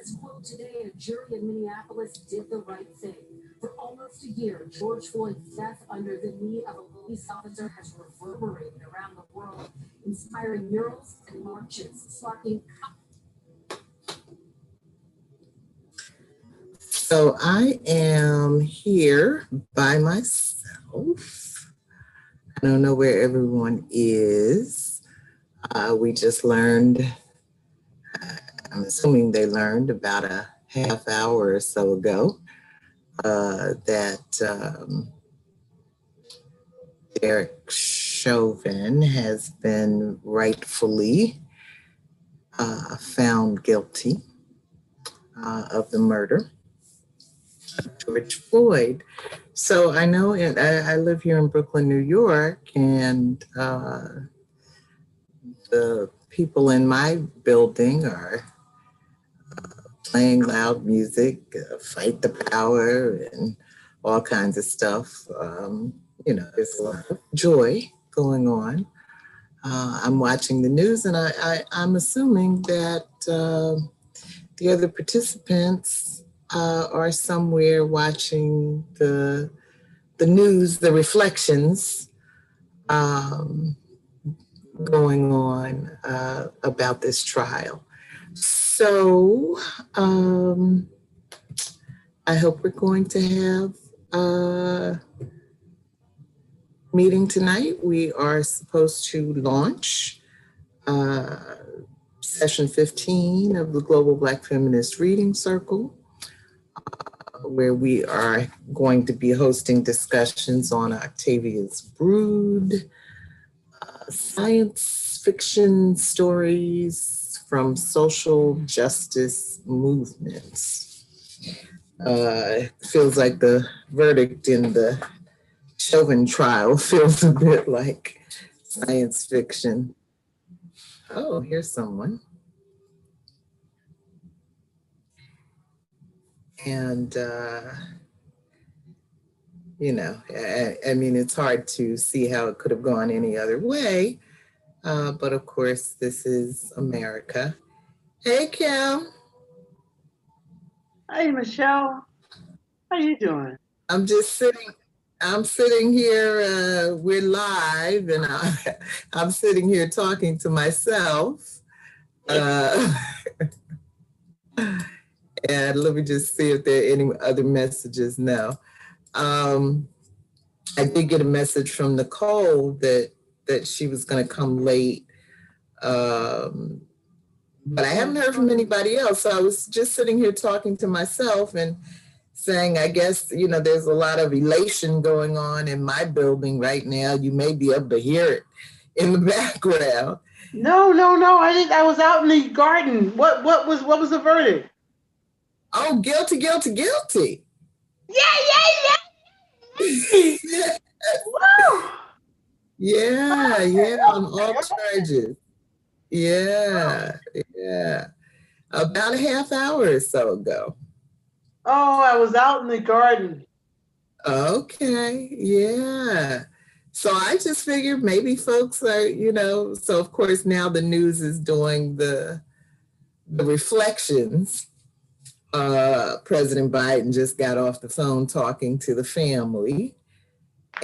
His quote today, a jury in Minneapolis did the right thing. For almost a year, George Floyd's death under the knee of a police officer has reverberated around the world, inspiring murals and marches, sparking. So I am here by myself. I don't know where everyone is. We just learned, I'm assuming they learned about a half hour or so ago, that Derek Chauvin has been rightfully found guilty of the murder of George Floyd. So I know I live here in Brooklyn, New York, and the people in my building are playing loud music, fight the power, and all kinds of stuff. There's a lot of joy going on. I'm watching the news, and I'm assuming that the other participants are somewhere watching the news, the reflections going on about this trial. So I hope we're going to have a meeting tonight. We are supposed to launch session 15 of the Global Black Feminist Reading Circle, where we are going to be hosting discussions on Octavia's Brood, science fiction stories from social justice movements. Feels like the verdict in the Chauvin trial feels a bit like science fiction. Oh, here's someone. And, I mean, it's hard to see how it could have gone any other way. But of course, this is America. Hey, Kim. Hey, Michelle. How you doing? I'm sitting here, we're live, and I'm sitting here talking to myself. And let me just see if there are any other messages now. I did get a message from Nicole that she was going to come late, but I haven't heard from anybody else. So I was just sitting here talking to myself and saying, I guess, there's a lot of elation going on in my building right now. You may be able to hear it in the background. No. I was out in the garden. What was the verdict? Oh, guilty. Yeah. Woo! Yeah, on all charges. Yeah. About a half hour or so ago. Oh, I was out in the garden. Okay, yeah. So I just figured maybe folks are, so of course now the news is doing the reflections. President Biden just got off the phone talking to the family.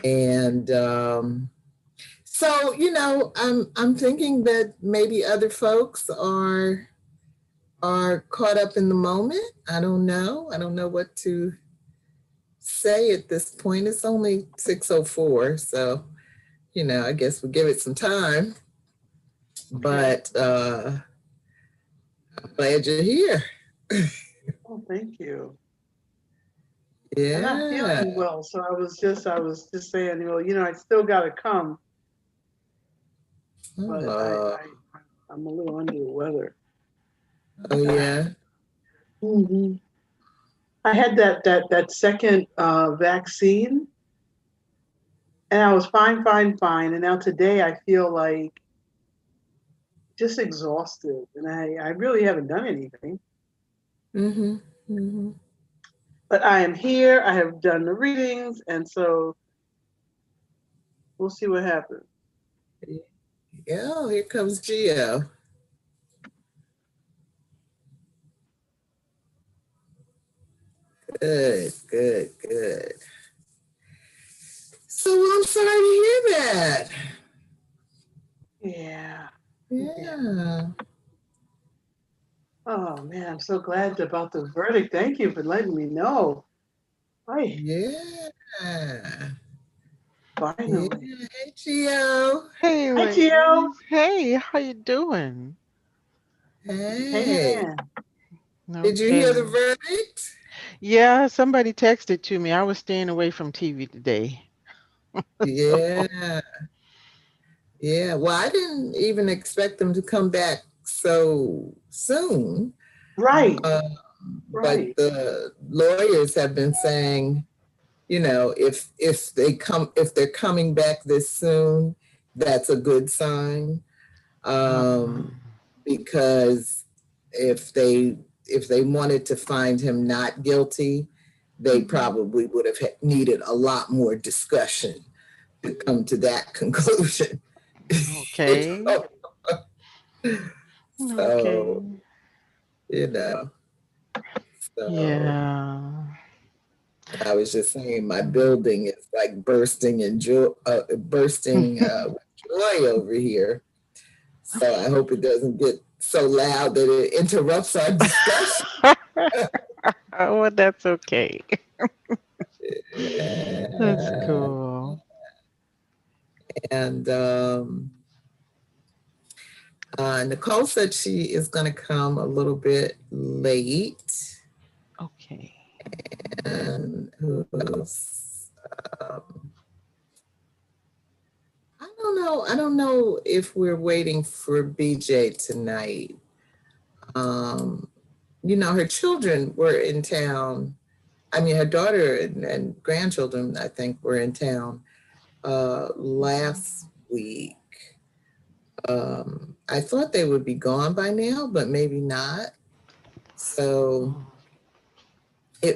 And so, I'm thinking that maybe other folks are caught up in the moment. I don't know what to say at this point. It's only 6:04, so I guess we'll give it some time. But I'm glad you're here. Oh, thank you. Yeah. I'm not feeling well, so I was just saying, I still gotta come. But I'm a little under the weather. Oh yeah. Mm-hmm. I had that second vaccine, and I was fine. And now today I feel like just exhausted, and I really haven't done anything. Mm-hmm. But I am here. I have done the readings, and so we'll see what happens. Yeah, here comes Gio. Good, good, good. So I'm sorry to hear that. Yeah. Yeah. Oh man, I'm so glad about the verdict. Thank you for letting me know. Right. Yeah. Yeah. Finally. Hey, Gio. Hey, Hi, Gio. ladies. Hey, how you doing? Hanging Hey. in. Did you hear Okay. the verdict? Yeah, somebody texted to me. I was staying away from TV today. Yeah. Yeah. Well, I didn't even expect them to come back so soon. Right. Uh, but Right. the lawyers have been saying, if they're coming back this soon, that's a good sign. Um, Because if they wanted to find him not guilty, they probably would have needed a lot more discussion to come to that conclusion. okay. Okay. So, you know, so Yeah. I was just saying my building is like bursting with joy over here. So I hope it doesn't get so loud that it interrupts our discussion. Oh, that's okay. That's Yeah. cool. And Nicole said she is going to come a little bit late. Okay. And who else? I don't know. I don't know if we're waiting for BJ tonight. Um, her children were in town. I mean, her daughter and grandchildren, I think, were in town last week. I thought they would be gone by now, but maybe not. So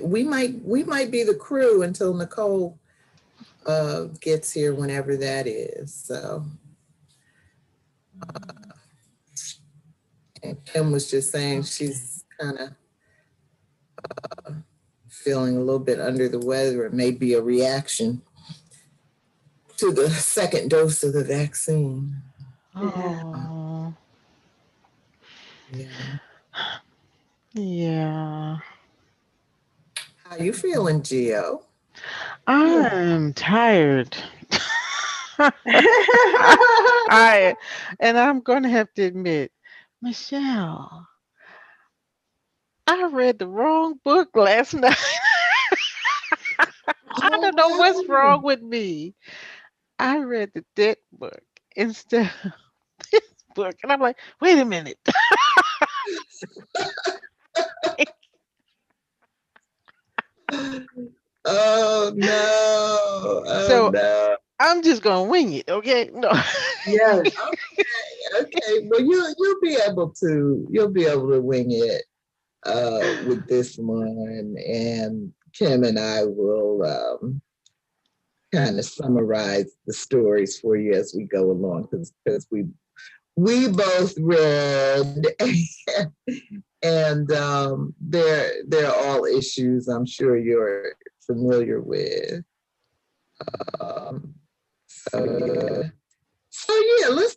we might be the crew until Nicole gets here, whenever that is. So, and Kim was just saying she's kind of feeling a little bit under the weather. It may be a reaction to the second dose of the vaccine. Yeah. Oh, Yeah. yeah. How you feeling, Gio? Yeah. I'm tired. I and I'm gonna have to admit, Michelle, I read the wrong book last night. I Oh don't know what's no. wrong with me. I read the dead book instead of this book, and I'm like, wait a minute. Oh no. Oh So no. I'm just gonna wing it, okay? No. Yes. Okay. Well, you'll be able to wing it with this one, and Kim and I will kind of summarize the stories for you as we go along, because we both read, and they're all issues I'm sure you're familiar with. Um, so yeah, let's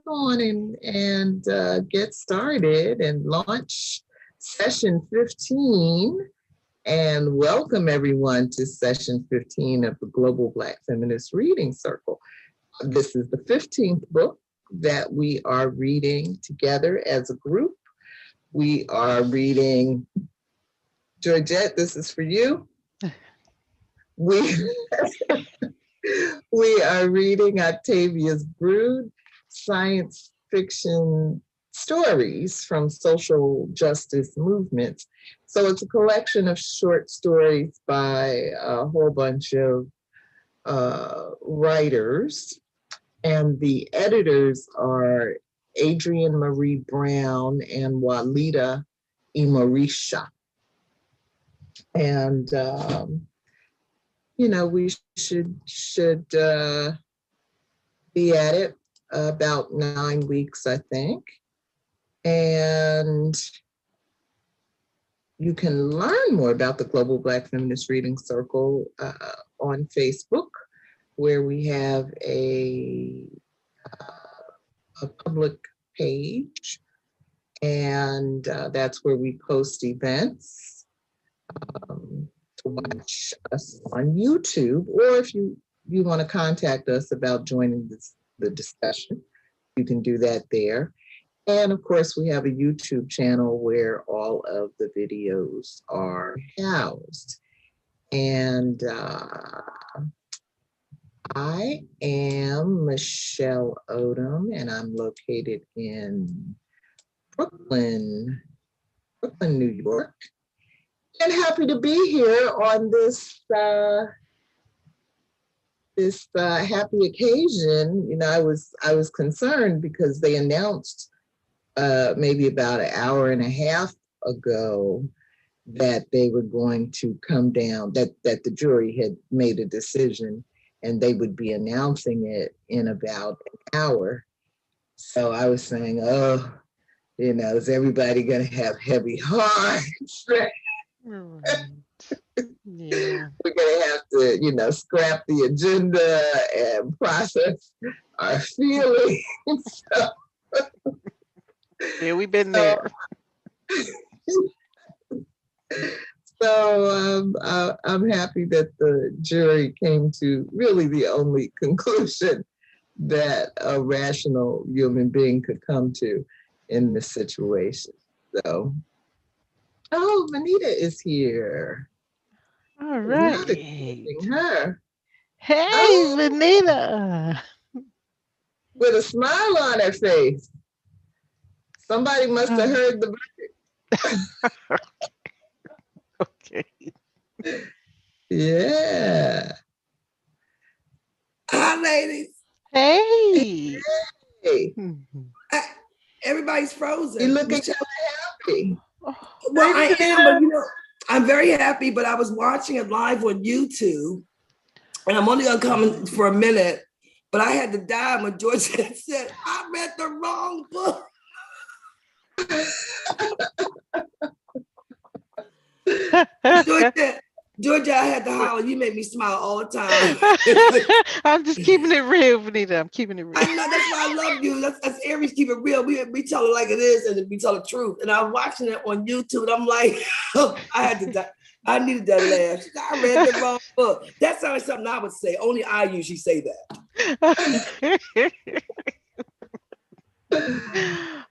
go on and get started and launch session 15, and welcome everyone to session 15 of the Global Black Feminist Reading Circle. This is the 15th book that we are reading together as a group. We are reading, Georgette, this is for you. We we are reading Octavia's Brood, science fiction stories from social justice movements. So it's a collection of short stories by a whole bunch of writers. And the editors are Adrienne Marie Brown and Walidah Imarisha. And we should be at it about 9 weeks, I think. And you can learn more about the Global Black Feminist Reading Circle on Facebook, where we have a public page, and that's where we post events to watch us on YouTube, or if you want to contact us about joining the discussion, you can do that there. And of course, we have a YouTube channel where all of the videos are housed. And I am Michelle Odom, and I'm located in Brooklyn, New York. And happy to be here on this happy occasion. You know, I was concerned because they announced maybe about an hour and a half ago that they were going to come down, that the jury had made a decision and they would be announcing it in about an hour. So I was saying, oh, you know, is everybody going to have heavy hearts? Yeah. We're going to have to, you know, scrap the agenda and process our feelings. Yeah, we've been there. So I'm happy that the jury came to really the only conclusion that a rational human being could come to in this situation. So, oh, Venita is here. All Not right. expecting her. Hey, Oh, Venita. with a smile on her face. Somebody must have heard the Okay. Yeah. Hi, ladies. Hey. Hey, Everybody's frozen. you looking kind of happy. Well, I am, but you know, I'm very happy, but I was watching it live on YouTube, and I'm only gonna come in for a minute, but I had to die when Georgette said, I read the wrong book. Georgette, I had to holler. You made me smile all the time. I'm just keeping it real, Venita. I'm keeping it real. I know, that's why I love you. That's Aries, keep it real. We tell it like it is, and we tell the truth. And I was watching it on YouTube, and I'm like, I had to die. I needed that laugh. She said, I read the wrong book. That sounds like something I would say. Only I usually say that.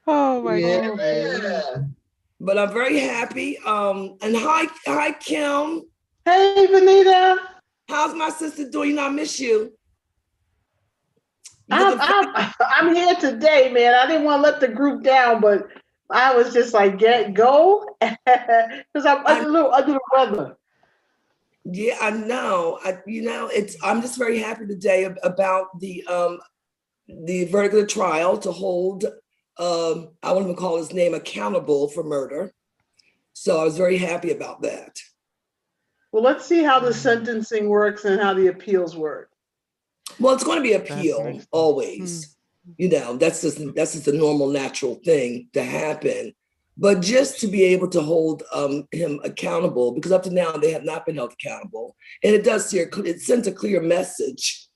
Oh my Yeah. goodness. But I'm very happy. And hi, Kim. Hey, Venita. How's my sister doing? You know, I miss you. I'm here today, man. I didn't want to let the group down, but I was just like, go, because I'm a little under the weather. Yeah, I know. I'm just very happy today about the verdict of the trial to hold. I won't even call his name accountable for murder. So I was very happy about that. Well, let's see how the sentencing works and how the appeals work. Well, it's going to be appeal always. You know, that's just the normal, natural thing to happen. But just to be able to hold him accountable, because up to now they have not been held accountable, and it sends a clear message,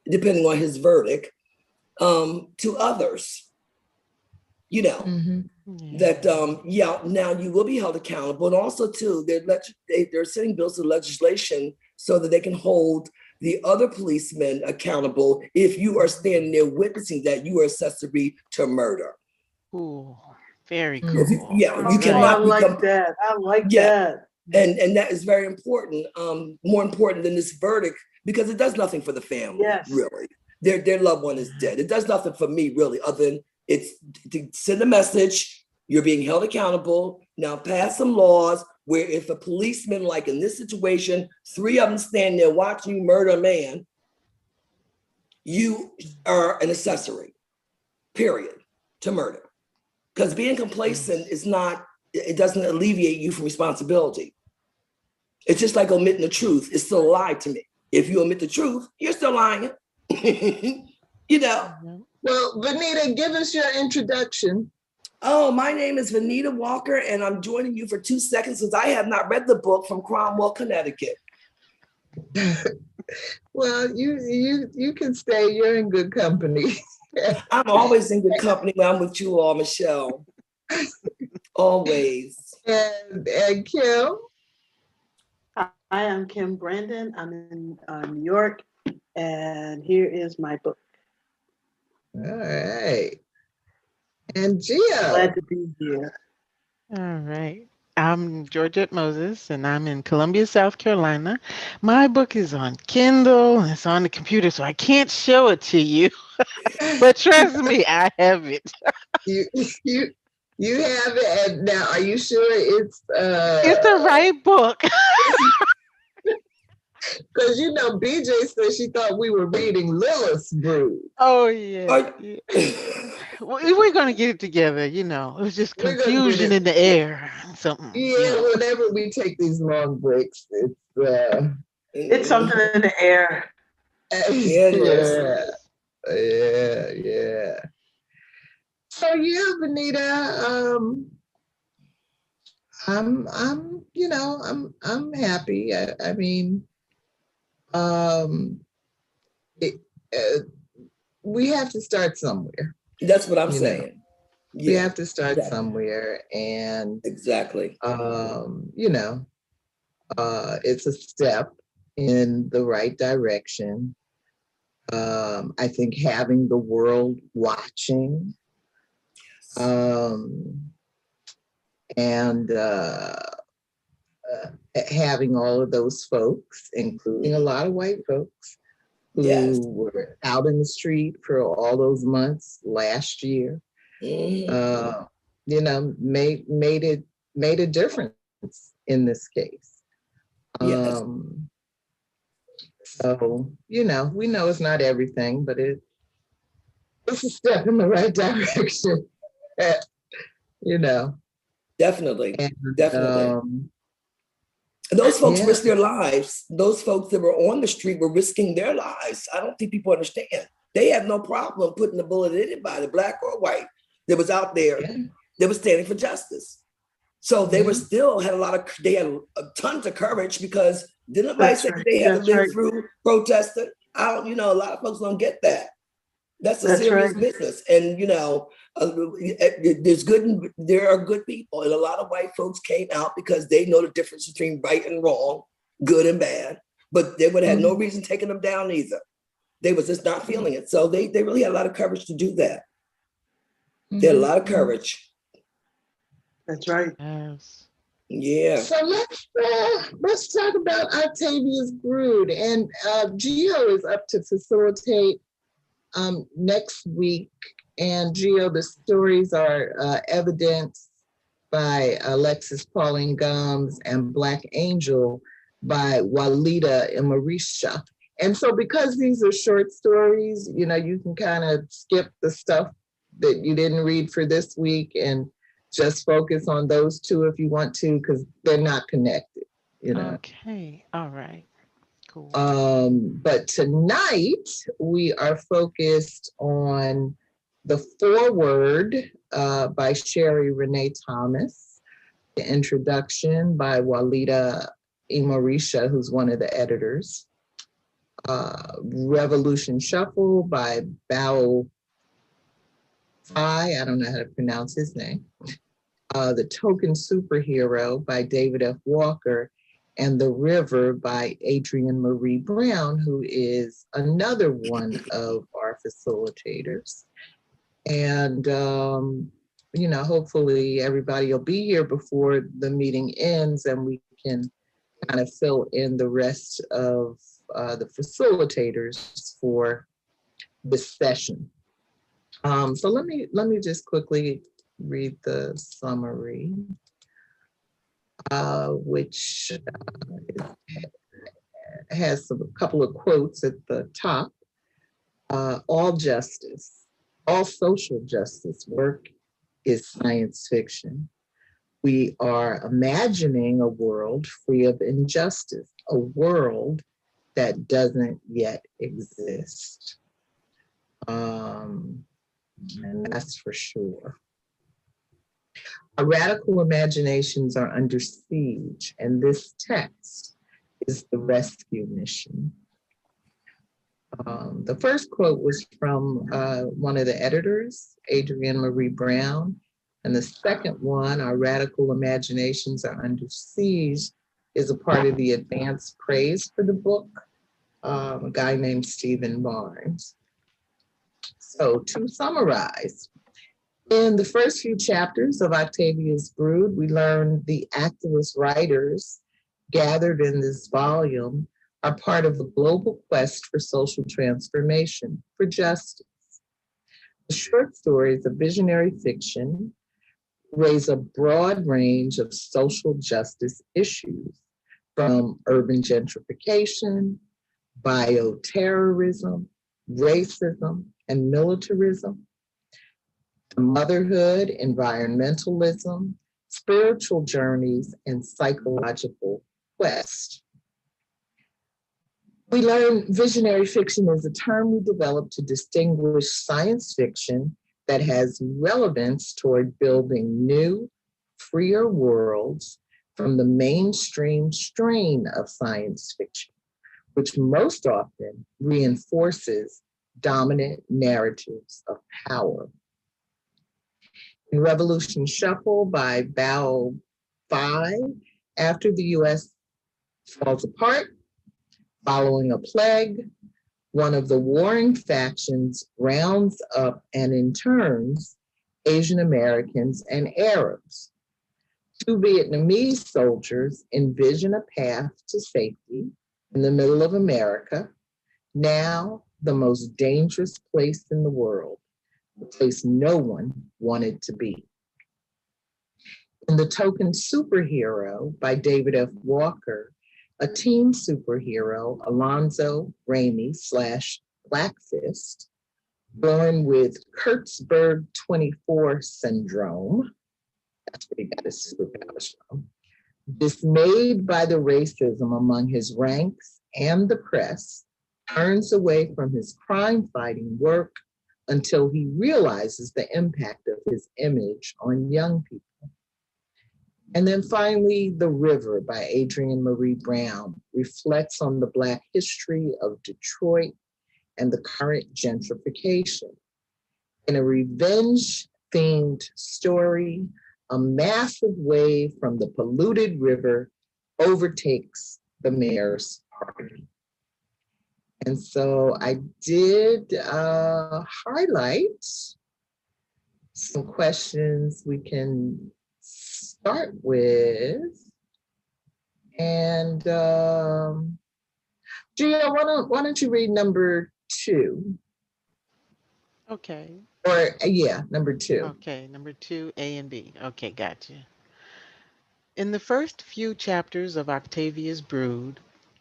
depending on his verdict, to others. You know, that now you will be held accountable, and also too, they're sending bills to legislation so that they can hold the other policemen accountable if you are standing there witnessing that you are accessory to murder. Ooh, very cool. You cannot. I like that. I like that. And that is very important. More important than this verdict, because it does nothing for the family. Yes. Really, their loved one is dead. It does nothing for me, really, other than it's to send a message. You're being held accountable. Now pass some laws where if a policeman, like in this situation, 3 of them stand there watching you murder a man, you are an accessory, period, to murder. Because being complacent it doesn't alleviate you from responsibility. It's just like omitting the truth. It's still a lie to me. If you omit the truth, you're still lying. You know. Well, Venita, give us your introduction. Oh, my name is Venita Walker, and I'm joining you for 2 seconds because I have not read the book from Cromwell, Connecticut. Well, you can stay. You're in good company. I'm always in good company when I'm with you all, Michelle. Always. And Kim? Hi, I'm Kim Brandon. I'm in New York, and here is my book. All right. And Gio? Glad to be here. All right. I'm Georgette Moses, and I'm in Columbia, South Carolina. My book is on Kindle. It's on the computer, so I can't show it to you. But trust me, I have it. You have it, and now are you sure it's the right book? Because BJ said she thought we were reading Lilith's Brood. Oh yeah. We're gonna get it together, It was just confusion in the air. Something. Yeah, whenever we take these long breaks, it's something in the air. Yeah. So yeah, Venita, I'm happy. I mean, we have to start somewhere. That's what I'm saying. Yeah, we have to start somewhere, and exactly. It's a step in the right direction. I think having the world watching, and having all of those folks, including a lot of white folks, who were out in the street for all those months last year, made a difference in this case. So, we know it's not everything, but it's a step in the right direction. Definitely. And, definitely. Those folks risked their lives. Those folks that were on the street were risking their lives. I don't think people understand. They have no problem putting a bullet in anybody, black or white, that was out there that was standing for justice. So they were still had tons of courage, because didn't nobody say they had to live through protesting? A lot of folks don't get that. That's a serious business. And, there are good people. And a lot of white folks came out because they know the difference between right and wrong, good and bad. But they would have had no reason taking them down either. They was just not feeling it. So they really had a lot of courage to do that. They had a lot of courage. That's right. Yes. Yeah. So let's talk about Octavia's Brood. And Gio is up to facilitate next week. And Gio, the stories are Evidence by Alexis Pauline Gumbs and Black Angel by Walidah Imarisha. And so because these are short stories, you can kind of skip the stuff that you didn't read for this week and just focus on those two if you want to, because they're not connected, Okay. All right. Cool. But tonight we are focused on the Foreword by Sherry Renee Thomas, the introduction by Walidah Imarisha, who's one of the editors, Revolution Shuffle by Bao I don't know how to pronounce his name, The Token Superhero by David F. Walker, and The River by Adrienne Marie Brown, who is another one of our facilitators. And, hopefully everybody will be here before the meeting ends and we can kind of fill in the rest of the facilitators for this session. So let me just quickly read the summary, which has a couple of quotes at the top. All justice, all social justice work is science fiction. We are imagining a world free of injustice, a world that doesn't yet exist. And that's for sure. Our radical imaginations are under siege, and this text is the rescue mission. The first quote was from one of the editors, Adrienne Marie Brown. And the second one, Our Radical Imaginations Are Under Siege, is a part of the advanced praise for the book, a guy named Stephen Barnes. So to summarize, in the first few chapters of Octavia's Brood, we learned the activist writers gathered in this volume are part of a global quest for social transformation, for justice. The short stories of visionary fiction raise a broad range of social justice issues, from urban gentrification, bioterrorism, racism, and militarism, to motherhood, environmentalism, spiritual journeys, and psychological quest. We learn visionary fiction is a term we developed to distinguish science fiction that has relevance toward building new, freer worlds from the mainstream strain of science fiction, which most often reinforces dominant narratives of power. In Revolution Shuffle by Bao Phi, after the US falls apart, following a plague, one of the warring factions rounds up and interns Asian Americans and Arabs. Two Vietnamese soldiers envision a path to safety in the middle of America, now the most dangerous place in the world, a place no one wanted to be. In The Token Superhero by David F. Walker, a teen superhero, Alonzo Ramey / Black Fist, born with Kurtzberg 24 syndrome, that's what he got his superpowers from, dismayed by the racism among his ranks and the press, turns away from his crime-fighting work until he realizes the impact of his image on young people. And then finally, The River by Adrienne Marie Brown reflects on the Black history of Detroit and the current gentrification. In a revenge-themed story, a massive wave from the polluted river overtakes the mayor's party. And so I did highlight some questions we can start with. And Gia, why don't you read number 2? Okay. Or yeah, number 2. Okay, number 2, A and B. Okay, gotcha. In the first few chapters of Octavia's Brood,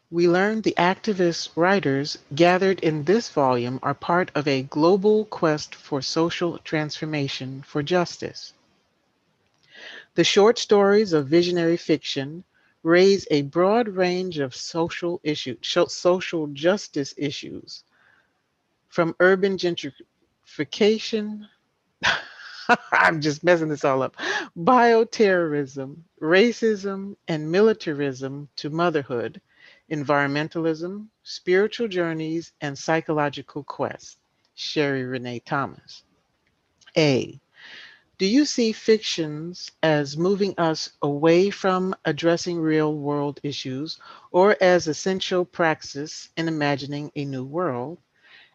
we learned the activist writers gathered in this volume are part of a global quest for social transformation for justice. The short stories of visionary fiction raise a broad range of social justice issues, from urban gentrification, I'm just messing this all up, bioterrorism, racism, and militarism to motherhood, environmentalism, spiritual journeys, and psychological quests. Sherry Renee Thomas. A. Do you see fictions as moving us away from addressing real world issues or as essential praxis in imagining a new world?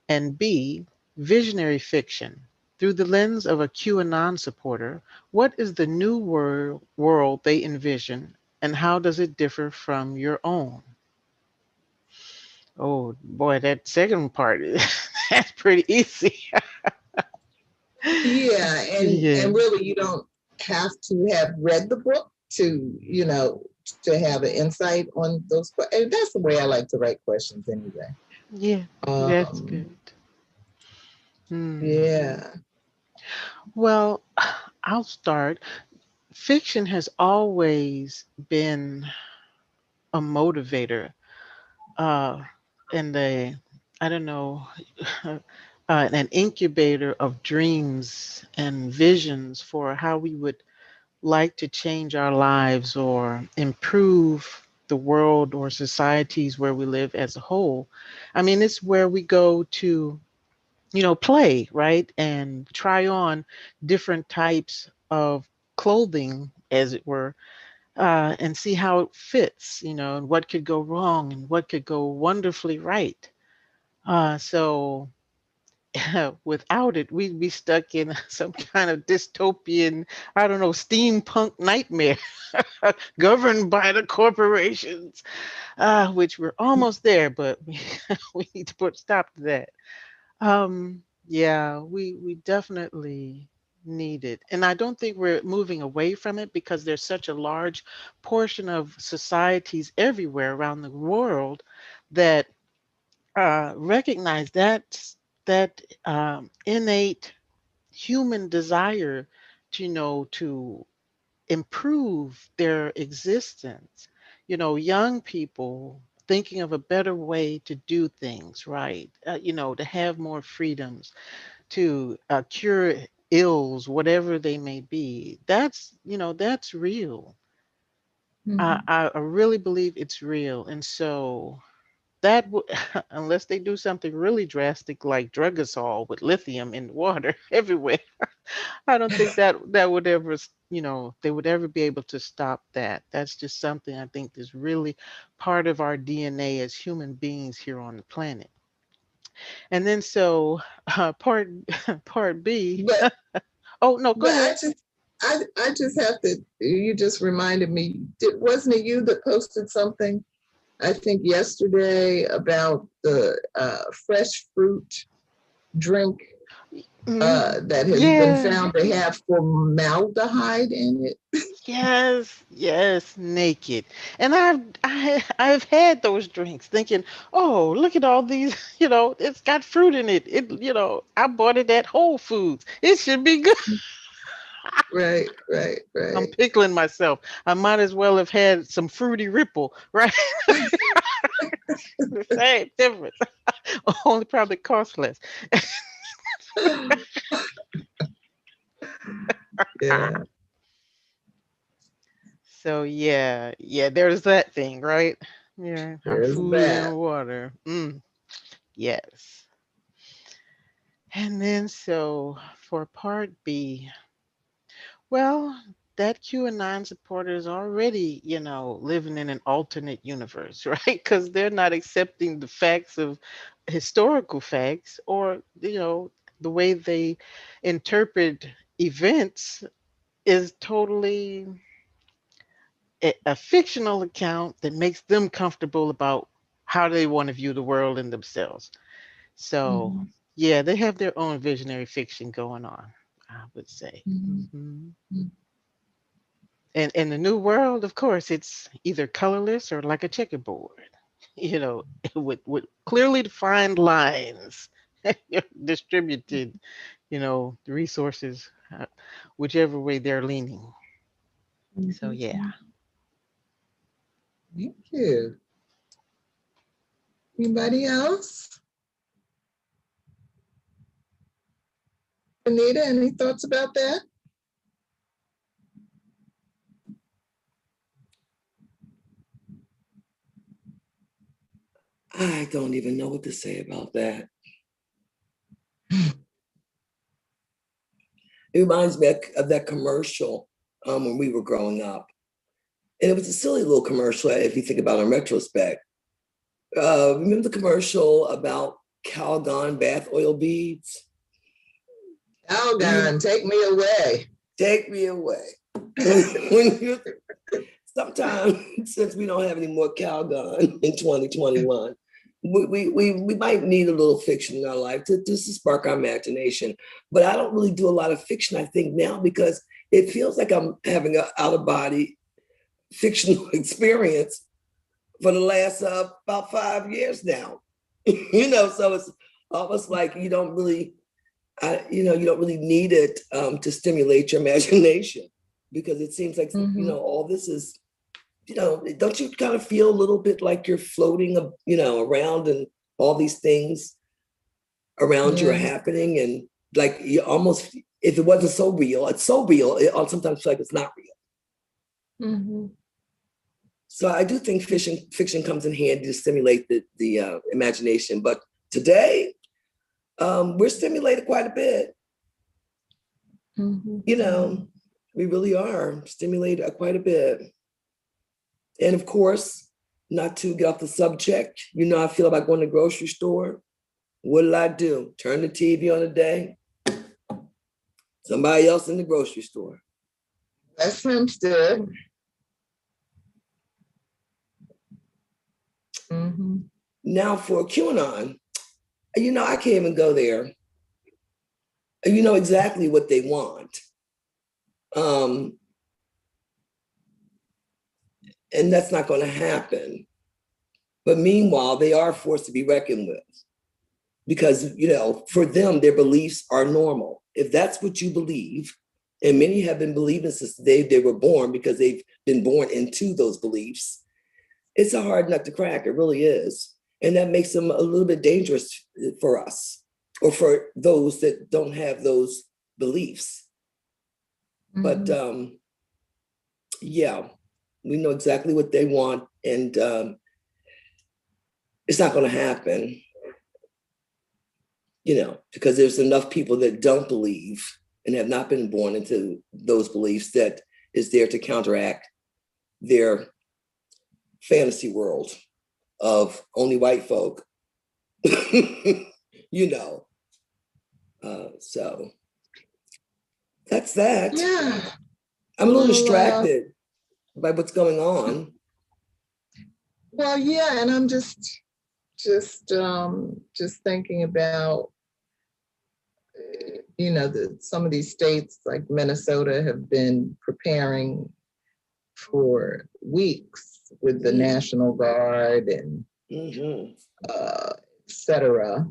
And B, visionary fiction. Through the lens of a QAnon supporter, what is the new world they envision and how does it differ from your own? Oh boy, that second part, that's pretty easy. Yeah, and really you don't have to have read the book to, to have an insight on those questions. That's the way I like to write questions anyway. Yeah, that's good. Yeah. Well, I'll start. Fiction has always been a motivator and I don't know, an incubator of dreams and visions for how we would like to change our lives or improve the world or societies where we live as a whole, I mean, it's where we go to, play, right? And try on different types of clothing, as it were, and see how it fits, and what could go wrong and what could go wonderfully right. So without it, we'd be stuck in some kind of dystopian, I don't know, steampunk nightmare governed by the corporations, which we're almost there, but we need to put stop to that. Yeah, we definitely need it. And I don't think we're moving away from it because there's such a large portion of societies everywhere around the world that recognize that innate human desire to to improve their existence. Young people thinking of a better way to do things right, to have more freedoms, to cure ills, whatever they may be. That's real. Mhm. I really believe it's real. And so that would, unless they do something really drastic like drug us all with lithium in water everywhere, I don't think that would ever, they would ever be able to stop that. That's just something I think is really part of our DNA as human beings here on the planet. And then so part part B. But Oh no, go but ahead. I just have to. You just reminded me. Wasn't it you that posted something? I think yesterday about the fresh fruit drink that has been Yeah. found to have formaldehyde in it. Yes, yes, naked. And I've had those drinks thinking, oh, look at all these, it's got fruit in it. I bought it at Whole Foods. It should be good. Right, right, I'm right. pickling myself. I might as well have had some fruity ripple, right? The same difference. Only probably cost less. Yeah, So yeah, there's that thing, right? Yeah, our there's food that. and water. Yes. And then so for part B, well, that QAnon supporter is already, living in an alternate universe, right? Because they're not accepting the facts of historical facts, or, the way they interpret events is totally a fictional account that makes them comfortable about how they want to view the world and themselves. So, Mhm, yeah, they have their own visionary fiction going on, I would say. mhm, Hmm. mhm. And in the new world, of course, it's either colorless or like a checkerboard, with clearly defined lines distributed, the resources, whichever way they're leaning. So, Mhm, yeah. mhm. Thank you. Anybody else? Anita, any thoughts about that? I don't even know what to say about that. It reminds me of that commercial when we were growing up. And it was a silly little commercial if you think about it in retrospect. Remember the commercial about Calgon bath oil beads? Calgon, take me away. Take me away. when you, sometimes, since we don't have any more Calgon in 2021, we might need a little fiction in our life to spark our imagination. But I don't really do a lot of fiction, I think, now, because it feels like I'm having an out-of-body fictional experience for the last about 5 years now. So it's almost like you don't really need it to stimulate your imagination, because it seems like, all this is, don't you kind of feel a little bit like you're floating, around, and all these things around you are happening, and like you almost, if it wasn't so real, it's so real, it sometimes feels like it's not real. Mm-hmm. So I do think fiction comes in handy to stimulate the imagination. But today, we're stimulated quite a bit. Mm-hmm. You know, we really are stimulated quite a bit. And of course, not to get off the subject, you know, I feel about going to the grocery store. What do? Turn the TV on today. Somebody else in the grocery store. That's understood. Mm-hmm. Now for QAnon, you know, I can't even go there. You know exactly what they want. And that's not going to happen. But meanwhile, they are forced to be reckoned with because, you know, for them, their beliefs are normal. If that's what you believe, and many have been believing since the day they were born because they've been born into those beliefs, it's a hard nut to crack. It really is. And that makes them a little bit dangerous for us or for those that don't have those beliefs. Mm-hmm. But yeah, we know exactly what they want, and it's not going to happen, you know, because there's enough people that don't believe and have not been born into those beliefs that is there to counteract their fantasy world of only white folk, you know. So that's that. Yeah. I'm a little distracted by what's going on. Well, yeah, and I'm just thinking about, you know, some of these states like Minnesota have been preparing for weeks with the National Guard and et cetera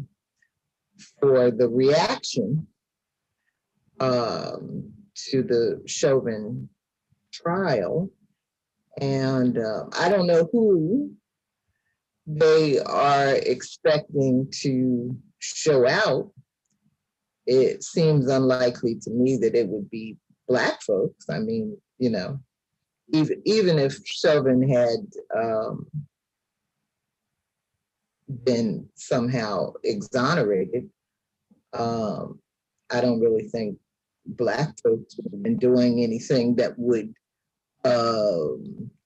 for the reaction to the Chauvin trial. And I don't know who they are expecting to show out. It seems unlikely to me that it would be Black folks. I mean, you know, even if Chauvin had been somehow exonerated, I don't really think Black folks would have been doing anything that would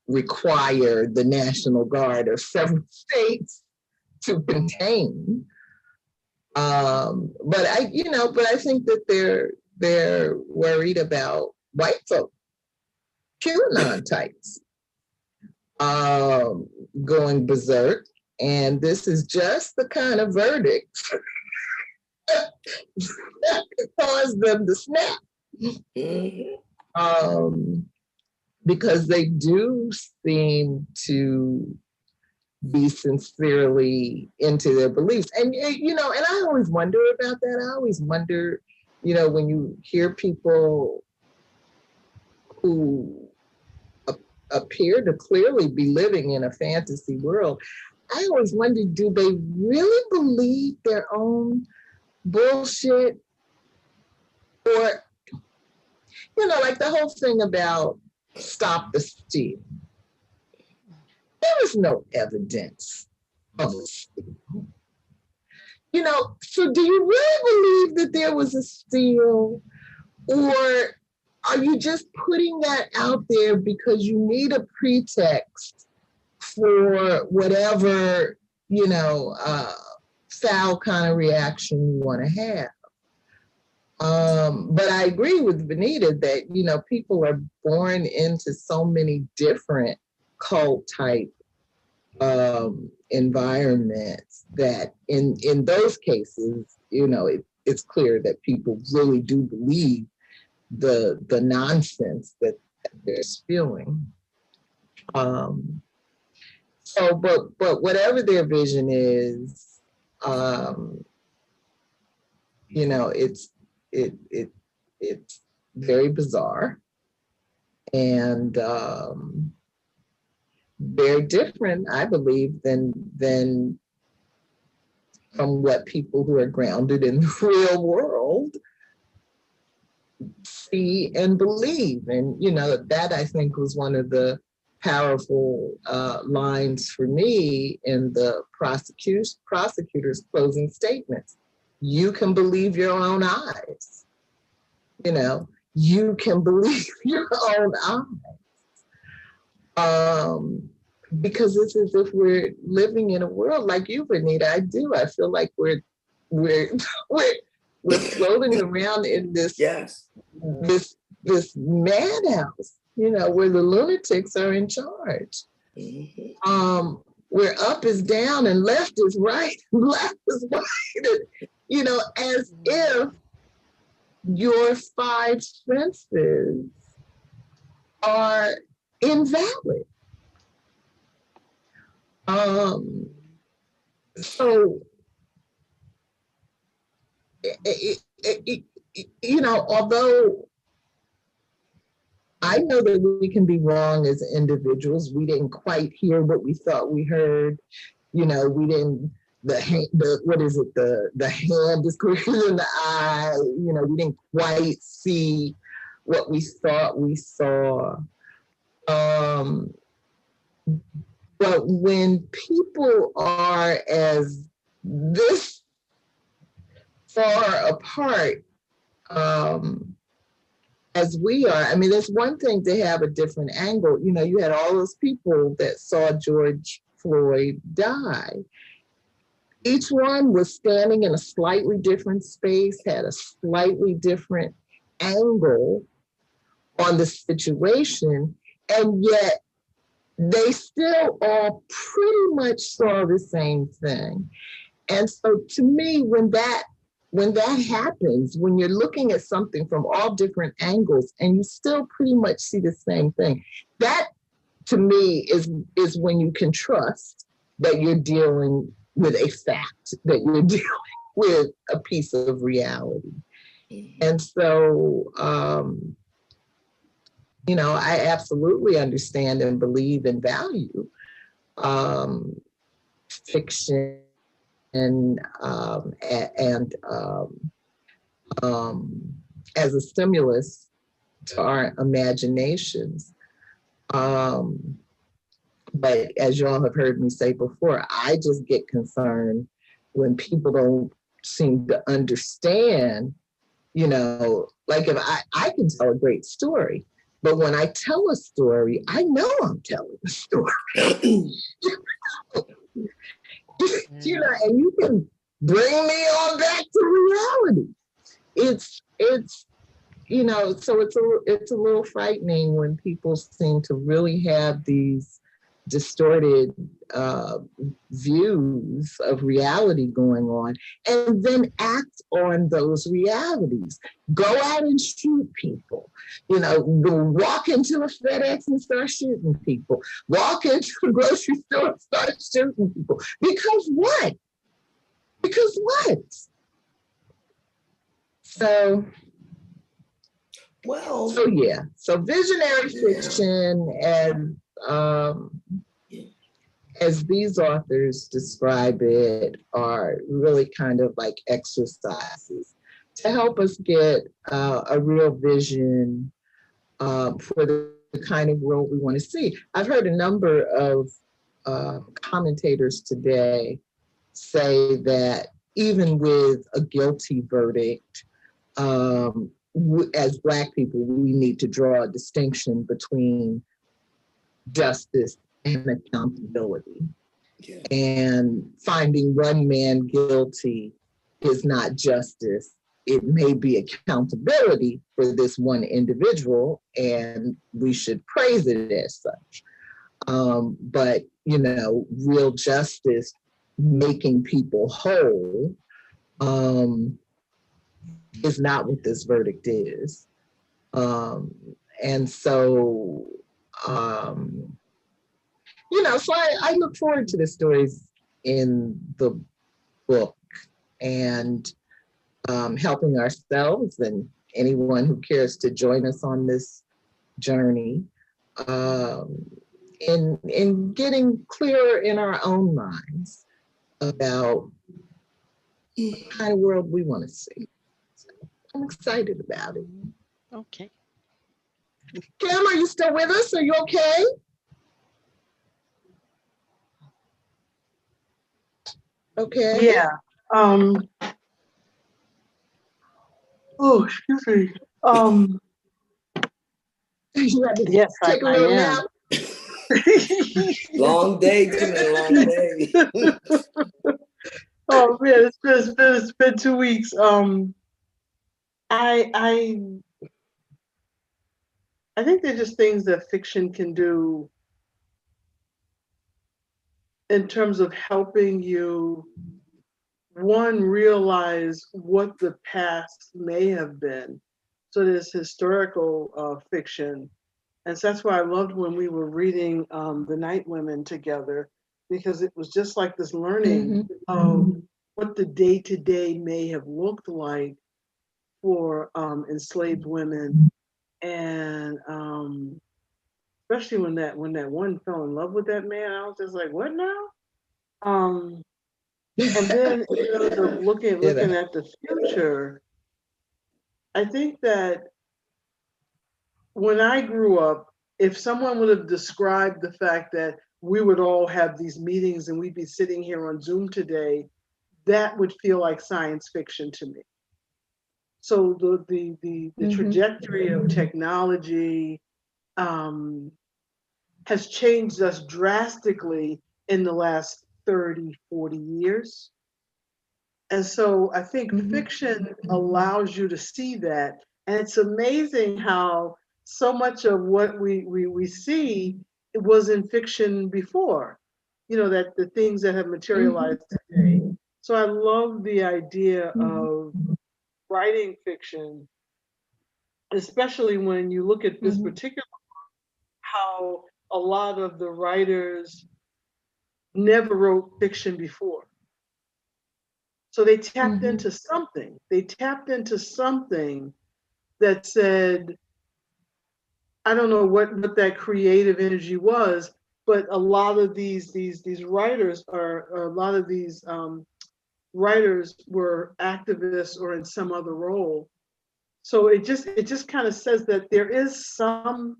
require the National Guard of several states to contain. But I think that they're worried about white folk, QAnon types, going berserk, and this is just the kind of verdict that caused them to snap. Because they do seem to be sincerely into their beliefs. And, you know, and I always wonder about that. I always wonder, you know, when you hear people who appear to clearly be living in a fantasy world, I always wonder, do they really believe their own bullshit? Or, you know, like the whole thing about stop the steal. There is no evidence of a steal. You know, so do you really believe that there was a steal? Or are you just putting that out there because you need a pretext for whatever, you know, foul kind of reaction you want to have? But I agree with Venita that, you know, people are born into so many different cult type environments that in those cases, you know, it's clear that people really do believe the nonsense that they're spewing. So, but whatever their vision is, you know, it's very bizarre, and very different, I believe, than from what people who are grounded in the real world see and believe. And, you know, that I think was one of the powerful lines for me in the prosecutor's closing statements. You can believe your own eyes. You know, you can believe your own eyes. Because it's as if we're living in a world like you, Venita. I feel like we're floating around in this this madhouse, you know, where the lunatics are in charge. Where up is down and left is right, and left is right, and, you know, as if your five senses are invalid. So, you know, although I know that we can be wrong as individuals, we didn't quite hear what we thought we heard. You know, we didn't, the hand is quicker than the eye. You know, we didn't quite see what we thought we saw. But when people are as this far apart as we are, I mean, it's one thing to have a different angle. You know, you had all those people that saw George Floyd die. Each one was standing in a slightly different space, had a slightly different angle on the situation, and yet they still all pretty much saw the same thing. And so to me, when that happens, when you're looking at something from all different angles and you still pretty much see the same thing, that to me is when you can trust that you're dealing with a fact, that you're dealing with a piece of reality. And so, you know, I absolutely understand and believe and value fiction and as a stimulus to our imaginations. But as y'all have heard me say before, I just get concerned when people don't seem to understand, you know, like if I can tell a great story, but when I tell a story, I know I'm telling a story. You know, and you can bring me on back to reality. It's you know, so it's a little frightening when people seem to really have these distorted views of reality going on, and then act on those realities. Go out and shoot people. You know, walk into a FedEx and start shooting people. Walk into a grocery store and start shooting people. Because what? Because what? So yeah. So visionary fiction as these authors describe it, are really kind of like exercises to help us get a real vision for the kind of world we want to see. I've heard a number of commentators today say that even with a guilty verdict, as Black people, we need to draw a distinction between justice and accountability. Yeah. And finding one man guilty is not justice. It may be accountability for this one individual, and we should praise it as such. But, you know, real justice, making people whole, is not what this verdict is. And so, you know, so I look forward to the stories in the book and helping ourselves and anyone who cares to join us on this journey in getting clearer in our own minds about the kind of world we want to see. So I'm excited about it. Okay. Kim, are you still with us? Are you okay? Okay. Yeah. Oh, excuse me. Yes, Take a I little am. nap. Long day, Kim, a long day. Oh man, it's been 2 weeks. I think they're just things that fiction can do in terms of helping you, one, realize what the past may have been. So there's historical fiction. And so that's why I loved when we were reading The Night Women together, because it was just like this learning of what the day-to-day may have looked like for enslaved women. And especially when that one fell in love with that man, I was just like, what now? And then in terms of looking at the future, I think that when I grew up, if someone would have described the fact that we would all have these meetings and we'd be sitting here on Zoom today, that would feel like science fiction to me. So the trajectory of technology has changed us drastically in the last 30, 40 years. And so I think fiction allows you to see that. And it's amazing how so much of what we see, it was in fiction before, that the things that have materialized today. So I love the idea of writing fiction, especially when you look at this particular, how a lot of the writers never wrote fiction before. So they tapped into something. They tapped into something that said, I don't know what that creative energy was, but a lot of these writers a lot of these writers were activists or in some other role. So it just kind of says that there is something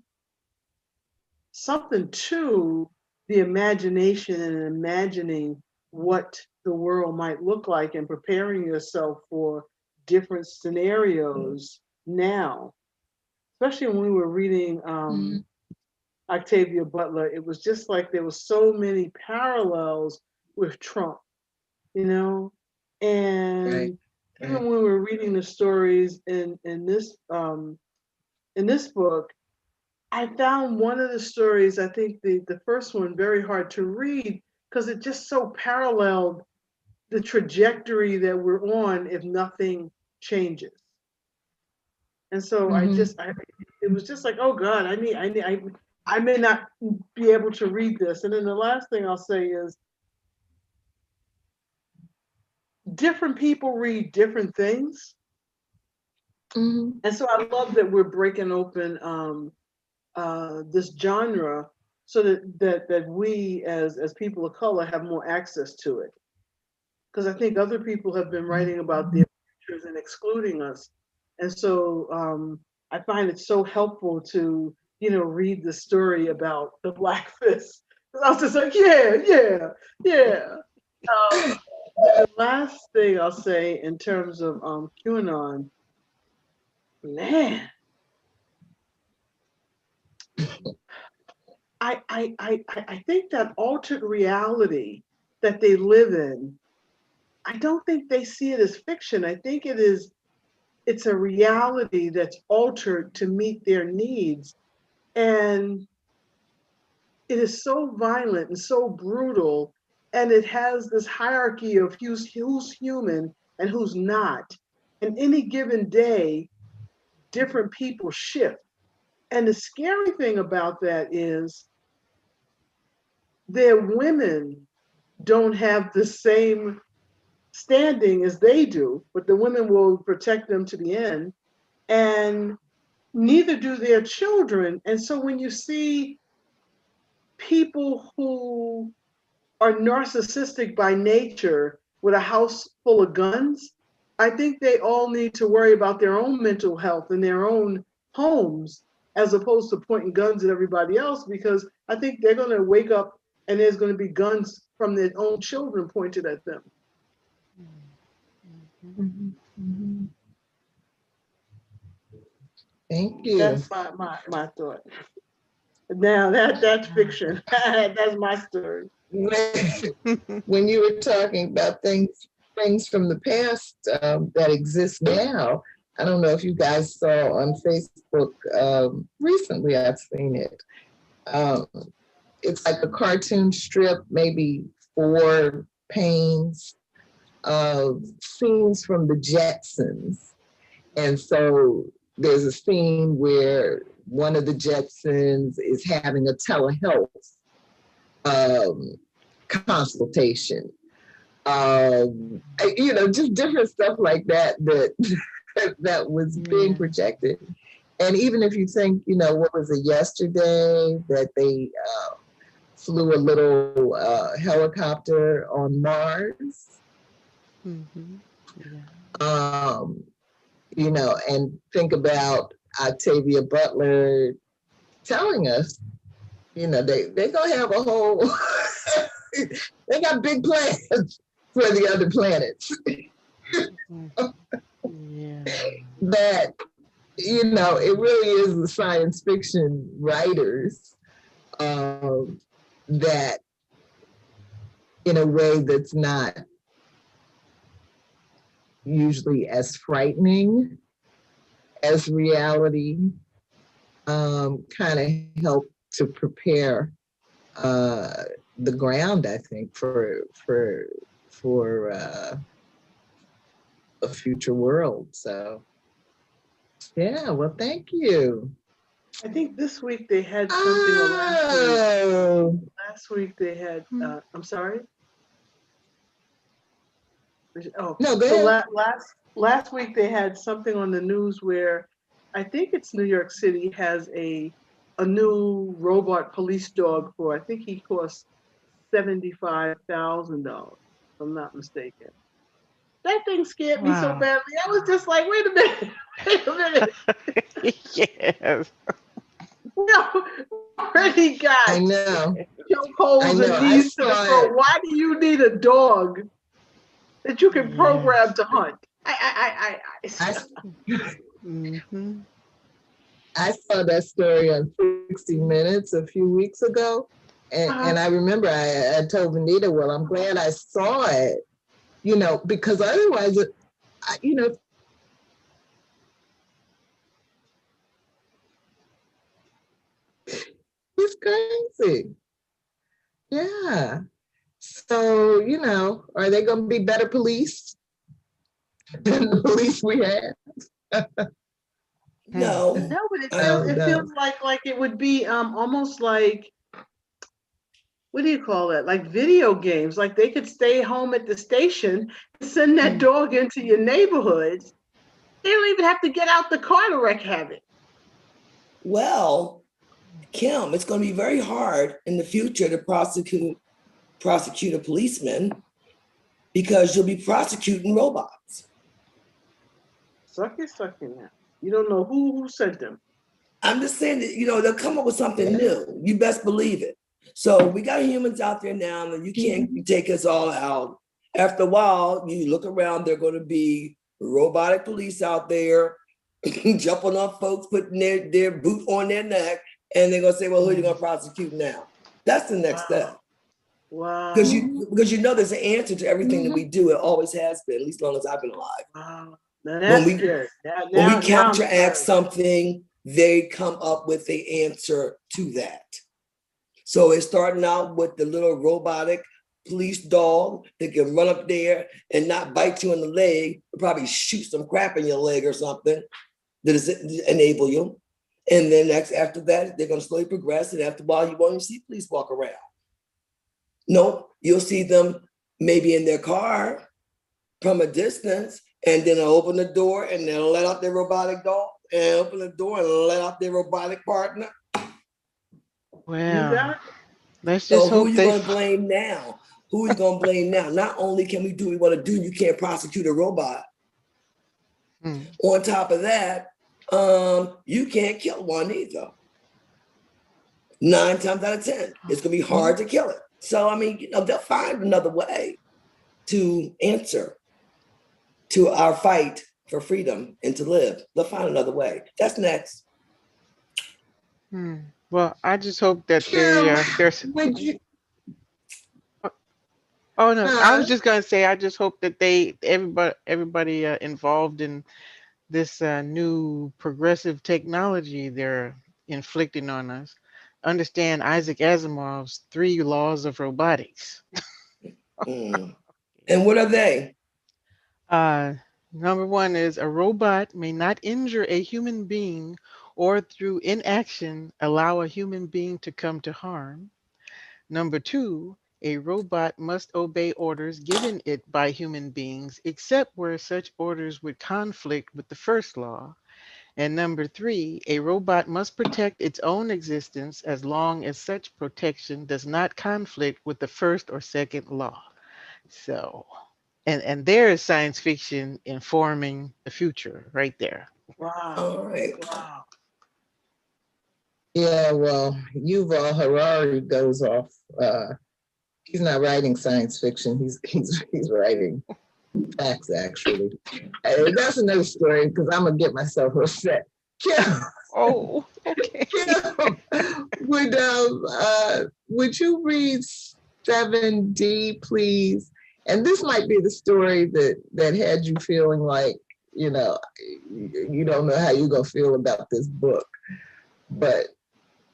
to the imagination and imagining what the world might look like and preparing yourself for different scenarios now. Especially when we were reading Octavia Butler, it was just like there was so many parallels with Trump, and even when we were reading the stories in this book, I found one of the stories, I think the first one, very hard to read because it just so paralleled the trajectory that we're on if nothing changes. And so it was just like, oh God, I may not be able to read this. And then the last thing I'll say is different people read different things. And so I love that we're breaking open this genre so that we as people of color have more access to it. Because I think other people have been writing about their futures and excluding us. And so I find it so helpful to, read the story about the Black Fist. I was just like, yeah. The last thing I'll say in terms of QAnon, man, I think that altered reality that they live in, I don't think they see it as fiction. I think it's a reality that's altered to meet their needs. And it is so violent and so brutal. And it has this hierarchy of who's human and who's not. And any given day, different people shift. And the scary thing about that is their women don't have the same standing as they do, but the women will protect them to the end. And neither do their children. And so when you see people who are narcissistic by nature with a house full of guns, I think they all need to worry about their own mental health and their own homes as opposed to pointing guns at everybody else, because I think they're going to wake up and there's going to be guns from their own children pointed at them. Thank you. That's my thought. Now that's fiction. That's my story. When you were talking about things from the past that exist now, I don't know if you guys saw on Facebook recently. I've seen it. It's like a cartoon strip, maybe 4 panes of scenes from the Jetsons, and so there's a scene where one of the Jetsons is having a telehealth consultation. Just different stuff like that that was being projected. And even if you think, what was it yesterday that they flew a little helicopter on Mars? And think about Octavia Butler telling us, they're gonna have a whole they got big plans for the other planets. That it really is the science fiction writers that, in a way that's not usually as frightening as reality, kind of help to prepare the ground, I think, for a future world. So, yeah, well, thank you. I think this week they had something. Last week they had. I'm sorry. Oh no, go ahead. Last week they had something on the news where I think it's New York City has a new robot police dog for, I think he costs $75,000, if I'm not mistaken. That thing scared me so badly. I was just like, wait a minute. Yes. No, already got. I know. Chokeholds and knees to the throat. Why do you need a dog that you can program to hunt? I saw that story on 60 Minutes a few weeks ago. And I remember I told Venita, well, I'm glad I saw it, because otherwise, it's crazy. Yeah. So, are they going to be better police than the police we have? No, but it feels like it would be almost like, what do you call it? Like video games. Like they could stay home at the station and send that dog into your neighborhoods. They don't even have to get out the car to wreak havoc. Well, Kim, it's going to be very hard in the future to prosecute a policeman because you'll be prosecuting robots. Sucky now. You don't know who sent them. I'm just saying that, they'll come up with something new. You best believe it. So we got humans out there now, and you can't take us all out. After a while, you look around, there are going to be robotic police out there jumping on folks, putting their boot on their neck, and they're going to say, well, who are you going to prosecute now? That's the next step. Wow. Because there's an answer to everything that we do. It always has been, at least as long as I've been alive. Wow. Now that's good. When we counteract something, they come up with the answer to that. So it's starting out with the little robotic police dog that can run up there and not bite you in the leg, but probably shoot some crap in your leg or something that enable you. And then after that, they're going to slowly progress. And after a while, you won't even see police walk around. No, you'll see them maybe in their car from a distance, and then they'll open the door and they'll let out their robotic dog and open the door and let out their robotic partner. Wow. Let's just hope. Who are you going to blame now? Who is going to blame now? Not only can we do what we want to do, you can't prosecute a robot. On top of that, you can't kill one either. 9 times out of 10, it's gonna be hard to kill it. So, I mean, they'll find another way to answer to our fight for freedom and to live. They'll find another way. That's next. Well, I just hope that there's. Oh no, I was just gonna say I just hope that everybody involved in this new progressive technology they're inflicting on us understand Isaac Asimov's 3 laws of robotics. And what are they? Number 1 is a robot may not injure a human being or through inaction allow a human being to come to harm. Number 2, a robot must obey orders given it by human beings except where such orders would conflict with the first law. And number 3, a robot must protect its own existence as long as such protection does not conflict with the first or second law. So, and there is science fiction informing the future right there. Wow. All right. Wow. Yeah, well, Yuval Harari goes off. He's not writing science fiction. He's writing facts, actually. That's another story because I'm gonna get myself upset. Kim, Oh, okay. Kim, would you read 7D, please? And this might be the story that had you feeling like, you don't know how you're gonna feel about this book. But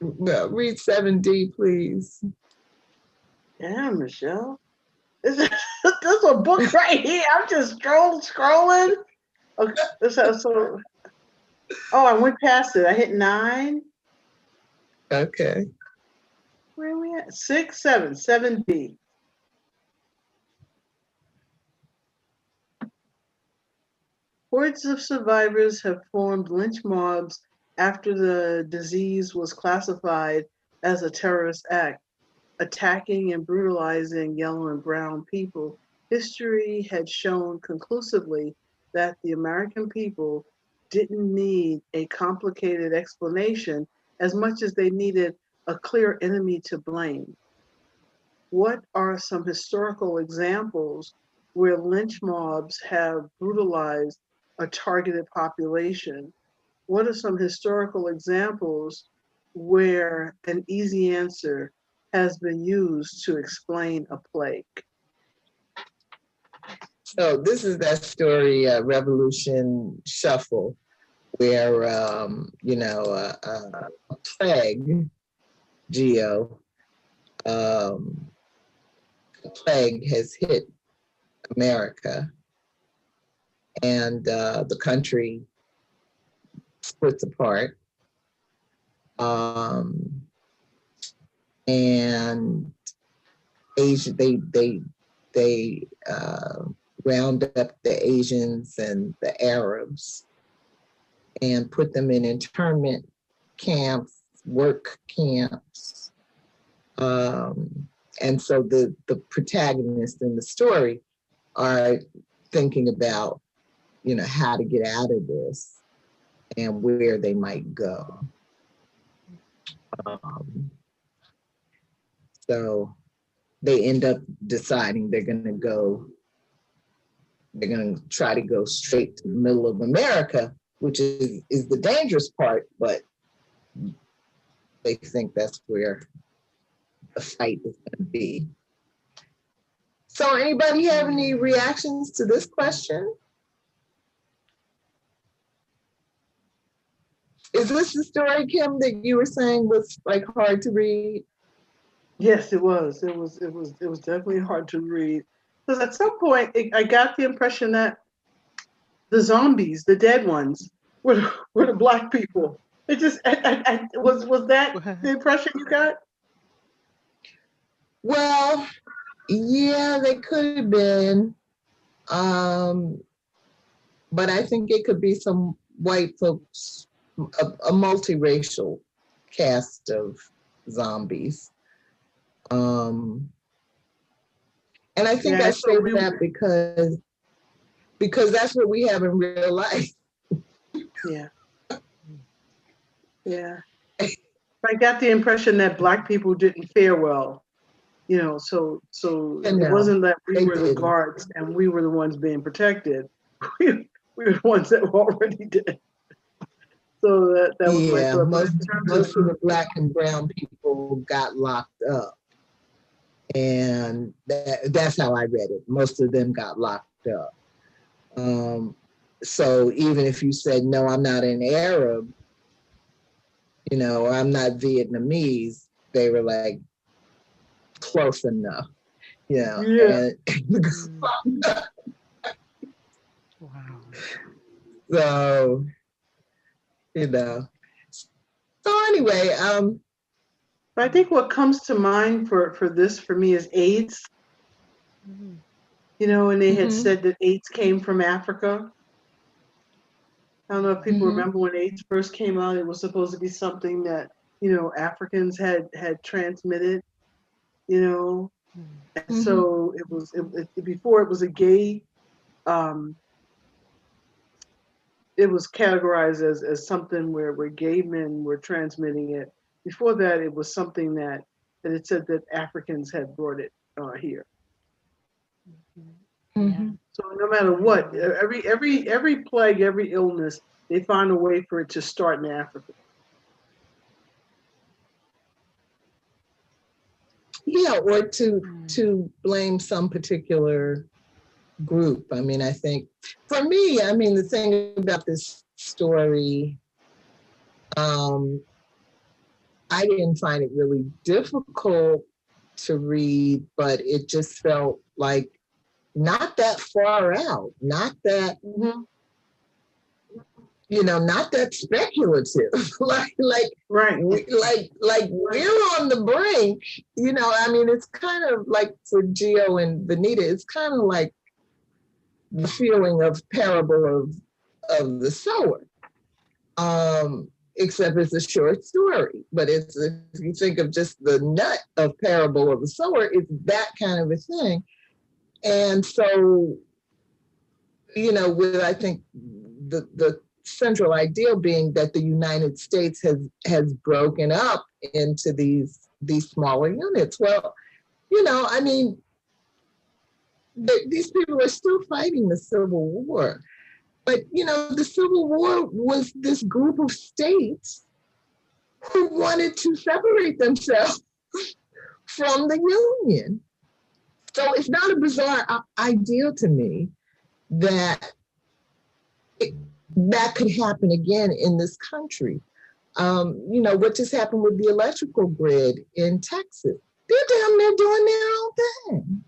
read 7D, please. Yeah, Michelle. This is a book right here. I'm just scrolling. Okay, so I went past it. I hit 9. Okay. Where are we at? 6, 7, 7B. Hordes of survivors have formed lynch mobs after the disease was classified as a terrorist act, attacking and brutalizing yellow and brown people. History had shown conclusively that the American people didn't need a complicated explanation as much as they needed a clear enemy to blame. What are some historical examples where lynch mobs have brutalized a targeted population? What are some historical examples where an easy answer has been used to explain a plague? So this is that story, Revolution Shuffle, where, a plague, Geo, a plague has hit America, and the country splits apart. And Asia, they round up the Asians and the Arabs and put them in internment camps, work camps. And so the protagonists in the story are thinking about, how to get out of this and where they might go. So they end up deciding they're going to try to go straight to the middle of America, which is the dangerous part, but they think that's where the fight is going to be. So anybody have any reactions to this question? Is this the story, Kim, that you were saying was like hard to read? Yes, it was. It was definitely hard to read. Because at some point, I got the impression that the zombies, the dead ones, were the Black people. It just was that the impression you got? Well, yeah, they could have been. But I think it could be some white folks, a multiracial cast of zombies. And I think I say that because that's what we have in real life. Yeah. Yeah. I got the impression that Black people didn't fare well, you know, so it wasn't that we were the guards and we were the ones being protected. We were the ones that were already dead. So that was my thought. Most of the Black and brown people got locked up. And that's how I read it. Most of them got locked up. So even if you said, no, I'm not an Arab, you know, or I'm not Vietnamese, they were like, close enough, you know. Yeah. Wow. So, you know. So anyway, I think what comes to mind for this for me is AIDS. You know, and they had said that AIDS came from Africa. I don't know if people remember when AIDS first came out, it was supposed to be something that, you know, Africans had transmitted, you know. And so it was before it was a gay, it was categorized as something where gay men were transmitting it. Before that, it was something that it said that Africans had brought it here. So no matter what, every plague, every illness, they find a way for it to start in Africa. Yeah, or to blame some particular group. I mean, I think for me, I mean, the thing about this story, I didn't find it really difficult to read, but it just felt like not that far out, not that, you know, not that speculative. like right, like we're on the brink. You know, I mean, it's kind of like for Gio and Venita, it's kind of like the feeling of Parable of the Sower. Except it's a short story, but it's, if you think of just the nut of Parable of the Sower, it's that kind of a thing. And so, you know, with, I think the central idea being that the United States has broken up into these smaller units. Well, you know, I mean, these people are still fighting the Civil War. But, you know, the Civil War was this group of states who wanted to separate themselves from the Union. So it's not a bizarre idea to me that that could happen again in this country. You know, what just happened with the electrical grid in Texas? They're damn near doing their own thing.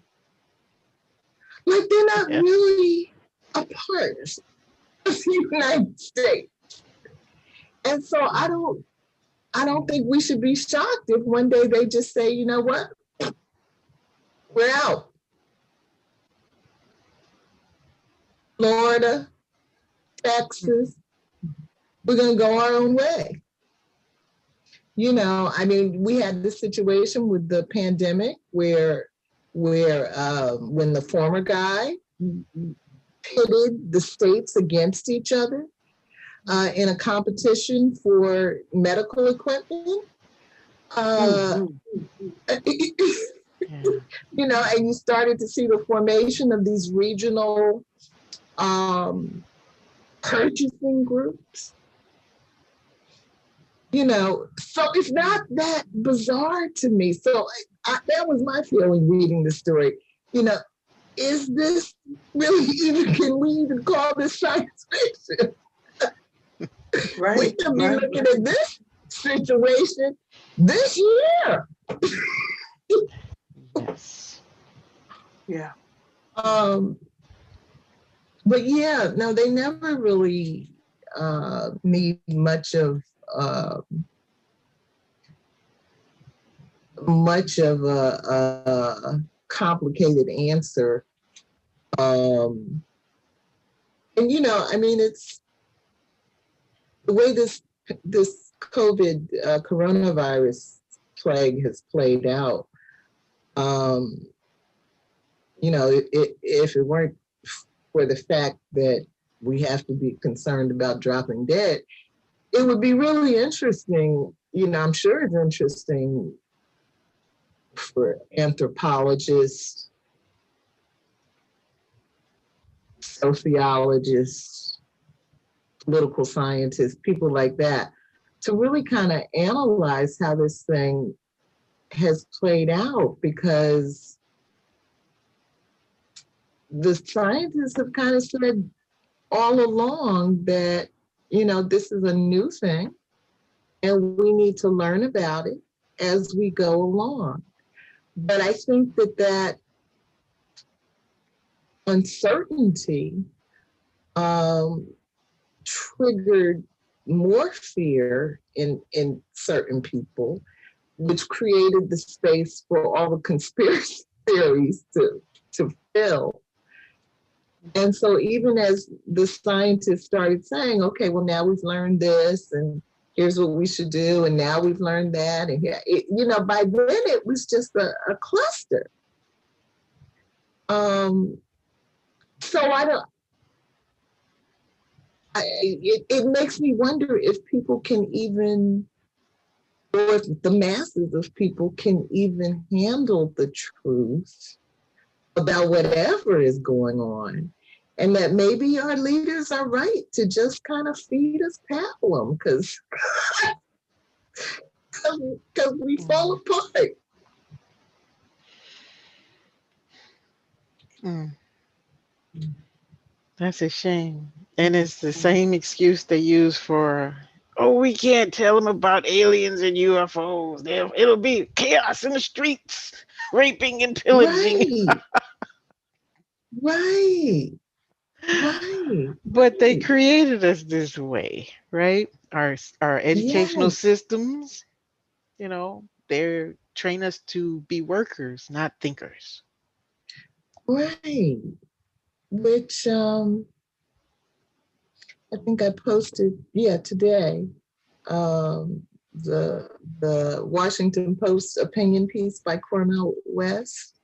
Like, they're not really a part of the United States. And so I don't think we should be shocked if one day they just say, you know what, we're out. Florida, Texas, we're going to go our own way. You know, I mean, we had this situation with the pandemic where when the former guy pitted the states against each other in a competition for medical equipment. You know, and you started to see the formation of these regional purchasing groups. You know, so it's not that bizarre to me. So that was my feeling reading the story. You know, is this really even, can we even call this science fiction? Right. We can be looking at this situation this year. Yes. Yeah. But yeah, no, they never really need much of a complicated answer. And you know, I mean, it's the way this COVID coronavirus plague has played out. You know, if it weren't for the fact that we have to be concerned about dropping dead, it would be really interesting, I'm sure it's interesting for anthropologists, sociologists, political scientists, people like that, to really kind of analyze how this thing has played out, because the scientists have kind of said all along that, this is a new thing and we need to learn about it as we go along. But I think that uncertainty triggered more fear in certain people, which created the space for all the conspiracy theories to fill. And so even as the scientists started saying, okay, well, now we've learned this and here's what we should do, and now we've learned that, and by then it was just a cluster. So it makes me wonder if people can even, or if the masses of people can even handle the truth about whatever is going on. And that maybe our leaders are right to just kind of feed us pablum, because we fall apart. That's a shame. And it's the same excuse they use for, we can't tell them about aliens and UFOs. It'll be chaos in the streets, raping and pillaging. Right. But they created us this way, right? Our educational systems, they train us to be workers, not thinkers. Right. Which I think I posted, today, the Washington Post opinion piece by Cornel West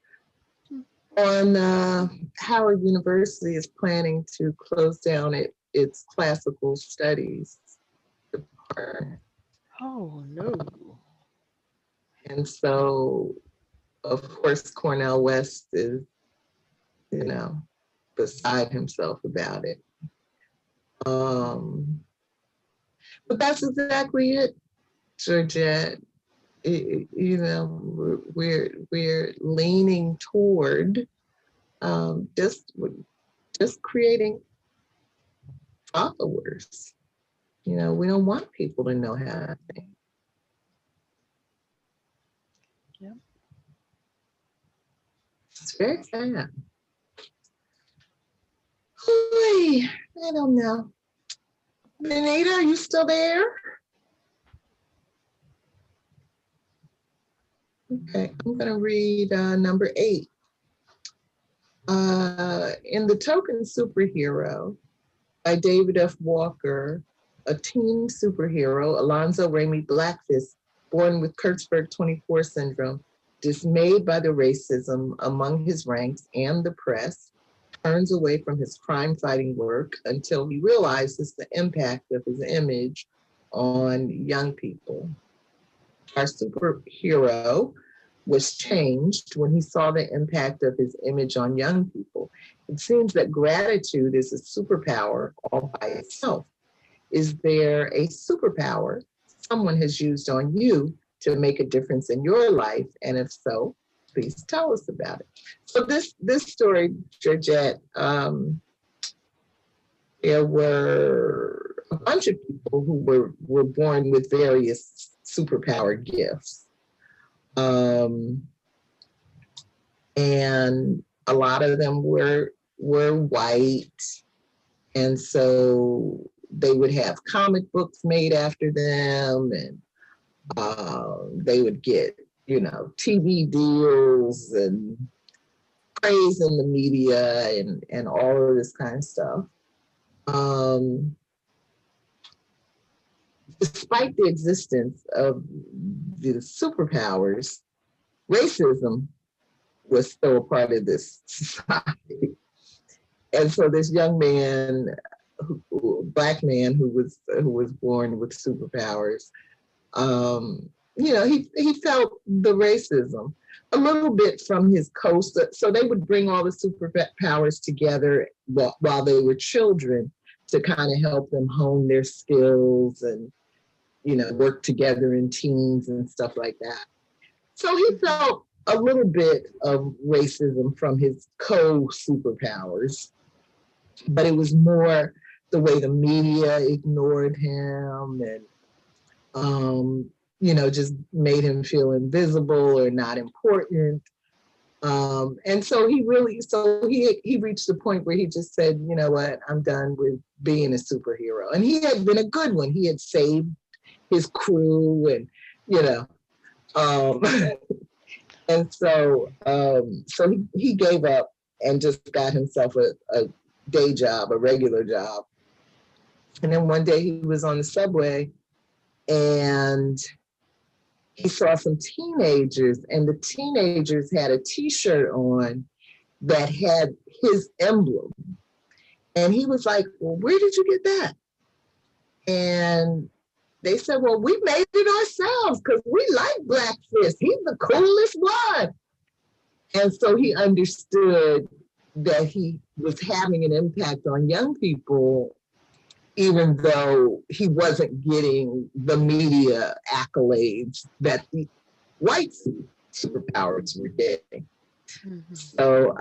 on Howard University is planning to close down its classical studies department. Oh, no. And so, of course, Cornel West is, beside himself about it. But that's exactly it, Georgette. We're leaning toward just creating followers. We don't want people to know how to think. Yeah. It's very sad. I don't know. Venita, are you still there? Okay, I'm going to read number 8. In The Token Superhero by David F. Walker, a teen superhero, Alonzo Ramey Blackfist, born with Kurtzberg 24 syndrome, dismayed by the racism among his ranks and the press, turns away from his crime-fighting work until he realizes the impact of his image on young people. Our superhero was changed when he saw the impact of his image on young people. It seems that gratitude is a superpower all by itself. Is there a superpower someone has used on you to make a difference in your life? And if so, please tell us about it. So this story, Georgette, there were a bunch of people who were born with various superpower gifts. And a lot of them were white. And so they would have comic books made after them, and they would get, TV deals and praise in the media and all of this kind of stuff. Despite the existence of the superpowers, racism was still a part of this society. And so this young man Black man who was born with superpowers. He felt the racism a little bit from his coast. So they would bring all the superpowers together while they were children to kind of help them hone their skills and, work together in teams and stuff like that. So he felt a little bit of racism from his co-superpowers, but it was more the way the media ignored him and, just made him feel invisible or not important. And so he reached the point where he just said, you know what, I'm done with being a superhero. And he had been a good one. He had saved his crew and, and so he gave up and just got himself a day job, a regular job. And then one day he was on the subway and he saw some teenagers, and the teenagers had a T-shirt on that had his emblem. And he was like, well, where did you get that? And they said, well, we made it ourselves because we like Blackfist. He's the coolest one. And so he understood that he was having an impact on young people, even though he wasn't getting the media accolades that the white superpowers were getting. Mm-hmm. So,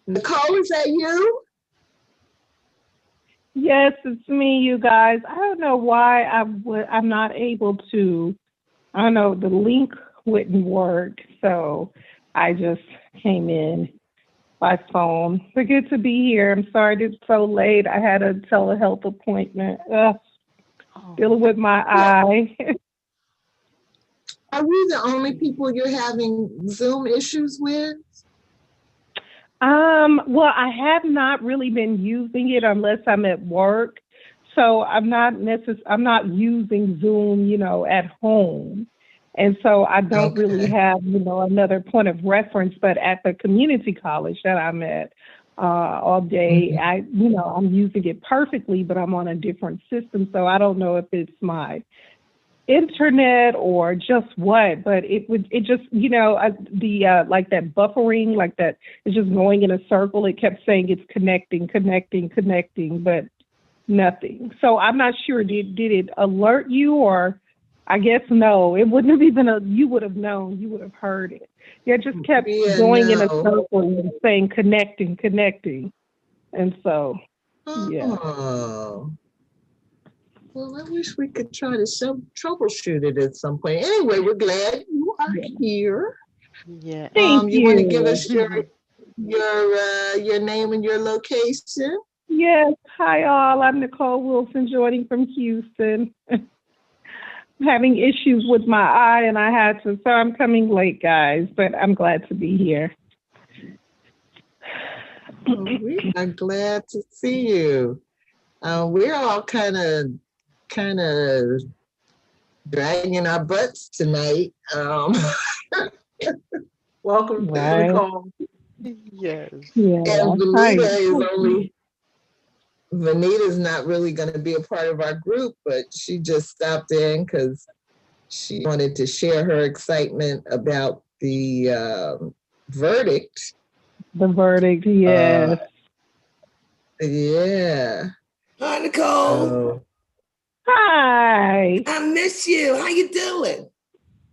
Nicole, is that you? Yes, it's me, you guys. I don't know why I'm not able to, I don't know, the link wouldn't work. So I just came in by phone. But good to be here. I'm sorry it's so late. I had a telehealth appointment. Dealing with my eye. Are we the only people you're having Zoom issues with? Well, I have not really been using it unless I'm at work. So I'm not using Zoom, at home. And so I don't really have, another point of reference, but at the community college that I'm at all day, I'm using it perfectly, but I'm on a different system. So I don't know if it's my internet or just what, but it just, like that buffering, like that, it's just going in a circle. It kept saying it's connecting, but nothing. So I'm not sure, did it alert you, or I guess no, it wouldn't have even, you would have known, you would have heard it. It just kept going in a circle and saying connecting. And so, yeah. Oh. Well, I wish we could try to troubleshoot it at some point. Anyway, we're glad you are here. Yeah. Thank you. You want to give us your name and your location? Yes. Hi, all. I'm Nicole Wilson, joining from Houston. I'm having issues with my eye, and so I'm coming late, guys, but I'm glad to be here. Well, we are glad to see you. We're all kind of dragging our butts tonight. Welcome, Nicole. Yes. Yeah. And Venita's not really going to be a part of our group, but she just stopped in because she wanted to share her excitement about the verdict. The verdict, yes. Yeah. Hi, Nicole. Hi. I miss you. How you doing?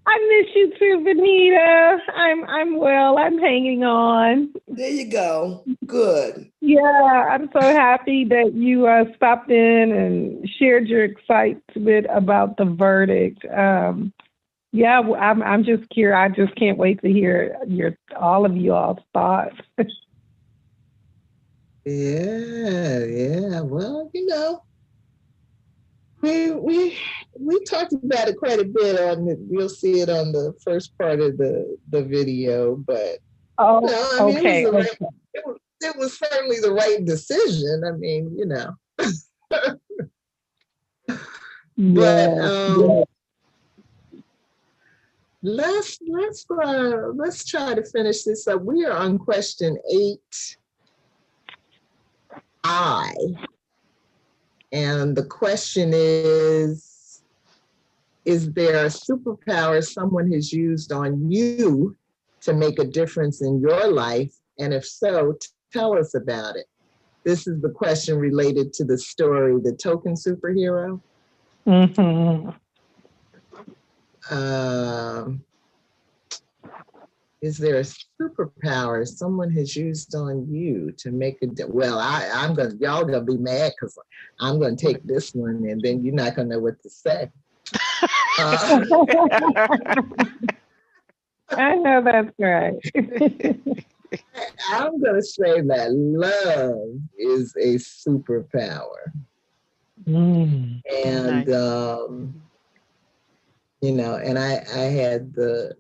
I miss you too, Venita. I'm well. I'm hanging on. There you go. Good. Yeah, I'm so happy that you stopped in and shared your excitement about the verdict. I'm just curious. I just can't wait to hear all of you all's thoughts. Yeah. Well, we talked about it quite a bit you'll see it on the first part of the video, but okay. It was certainly the right decision. I mean, but let's try to finish this up. We are on question 8I. And the question is there a superpower someone has used on you to make a difference in your life? And if so, tell us about it. This is the question related to the story, The Token Superhero. Mm-hmm. Is there a superpower someone has used on you to make a well? Y'all gonna be mad because I'm gonna take this one, and then you're not gonna know what to say. I know that's right. I'm gonna say that love is a superpower, and you know, and I had the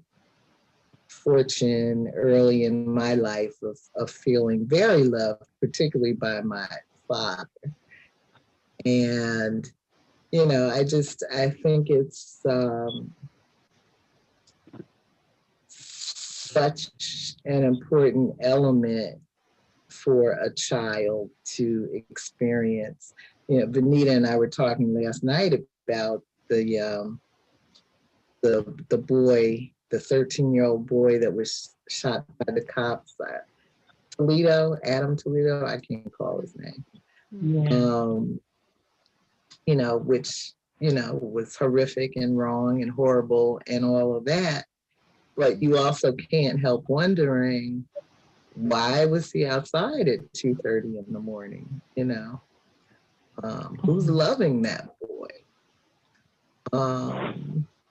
fortune early in my life of feeling very loved, particularly by my father. And, you know, I think it's such an important element for a child to experience. You know, Venita and I were talking last night about the boy, the 13-year-old boy that was shot by the cops. Adam Toledo, I can't call his name. Yeah. You know, which, you know, was horrific and wrong and horrible and all of that. But you also can't help wondering, why was he outside at 2:30 in the morning? You know, who's loving that boy?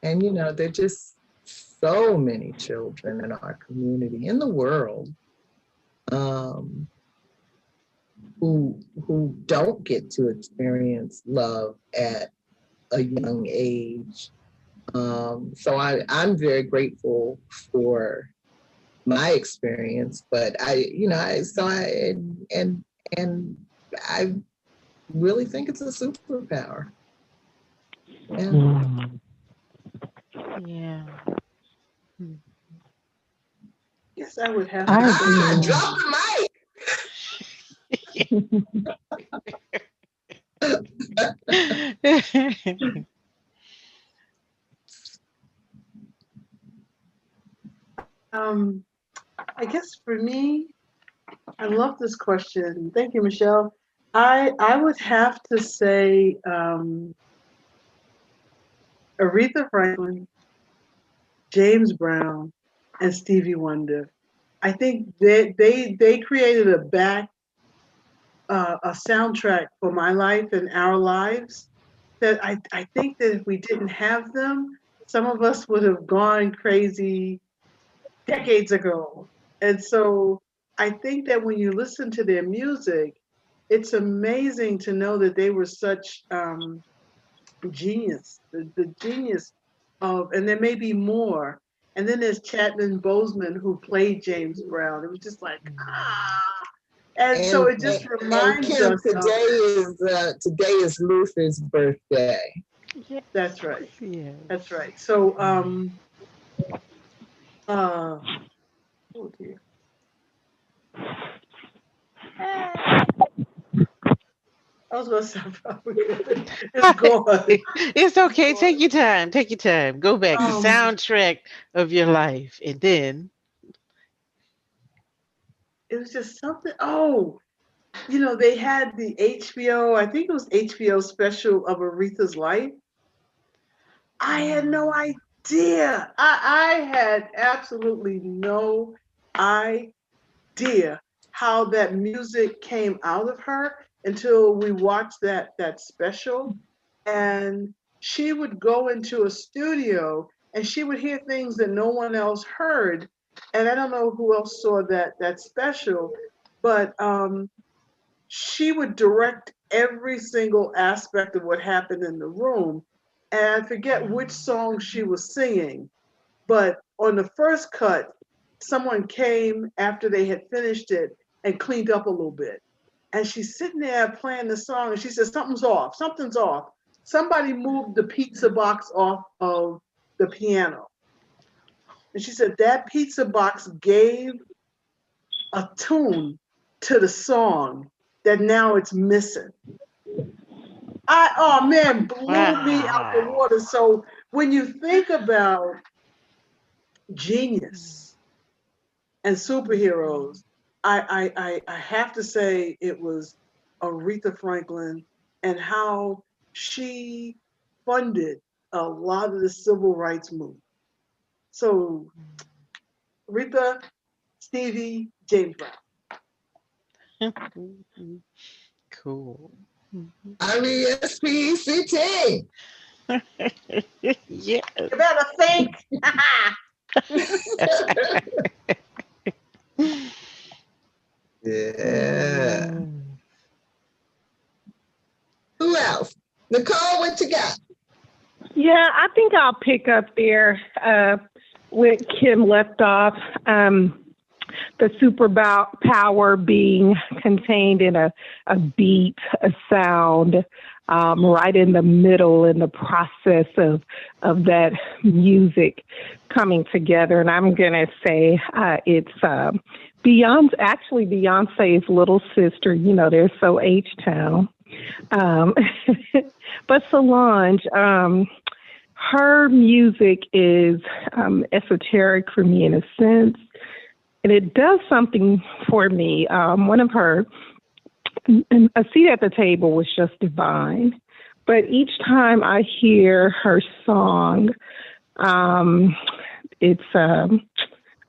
And, you know, there are just so many children in our community, in the world, who don't get to experience love at a young age. So I'm very grateful for my experience, but I really think it's a superpower. Yeah. Yeah. Yes, I would have to drop the mic. I guess for me, I love this question. Thank you, Michelle. I would have to say Aretha Franklin, James Brown, and Stevie Wonder. I think they created a soundtrack for my life and our lives that I think that if we didn't have them, some of us would have gone crazy decades ago. And so I think that when you listen to their music, it's amazing to know that they were such genius, the genius of, and there may be more. And then there's Chadwick Boseman who played James Brown. It was just like, And so it just reminds Kim, us. Today is Luther's birthday. Yeah. That's right. Yeah. That's right. So, oh dear. I was going to say, it's gone. It's okay. Take your time. Take your time. Go back. The soundtrack of your life. And then. It was just something. Oh, you know, they had the HBO, I think it was HBO special of Aretha's life. I had no idea. I had absolutely no idea how that music came out of her until we watched that special. And she would go into a studio and she would hear things that no one else heard. And I don't know who else saw that special, but she would direct every single aspect of what happened in the room. And I forget which song she was singing, but on the first cut, someone came after they had finished it and cleaned up a little bit. And she's sitting there playing the song and she says, something's off. Somebody moved the pizza box off of the piano. And she said that pizza box gave a tune to the song that now it's missing. Oh man, blew me out the water. So when you think about genius and superheroes, I have to say it was Aretha Franklin and how she funded a lot of the civil rights movement. So Aretha, Stevie, James Brown. Cool. R-E-S-P-E-C-T. Yeah. You better think. Yeah. Who else? Nicole, what you got? Yeah, I think I'll pick up there where Kim left off. The superpower being contained in a beat, a sound, right in the middle in the process of that music coming together. And I'm going to say it's Beyonce's little sister. You know, they're so H-Town. But Solange, her music is esoteric for me in a sense. And it does something for me. One of her, a seat at the table was just divine. But each time I hear her song, it's,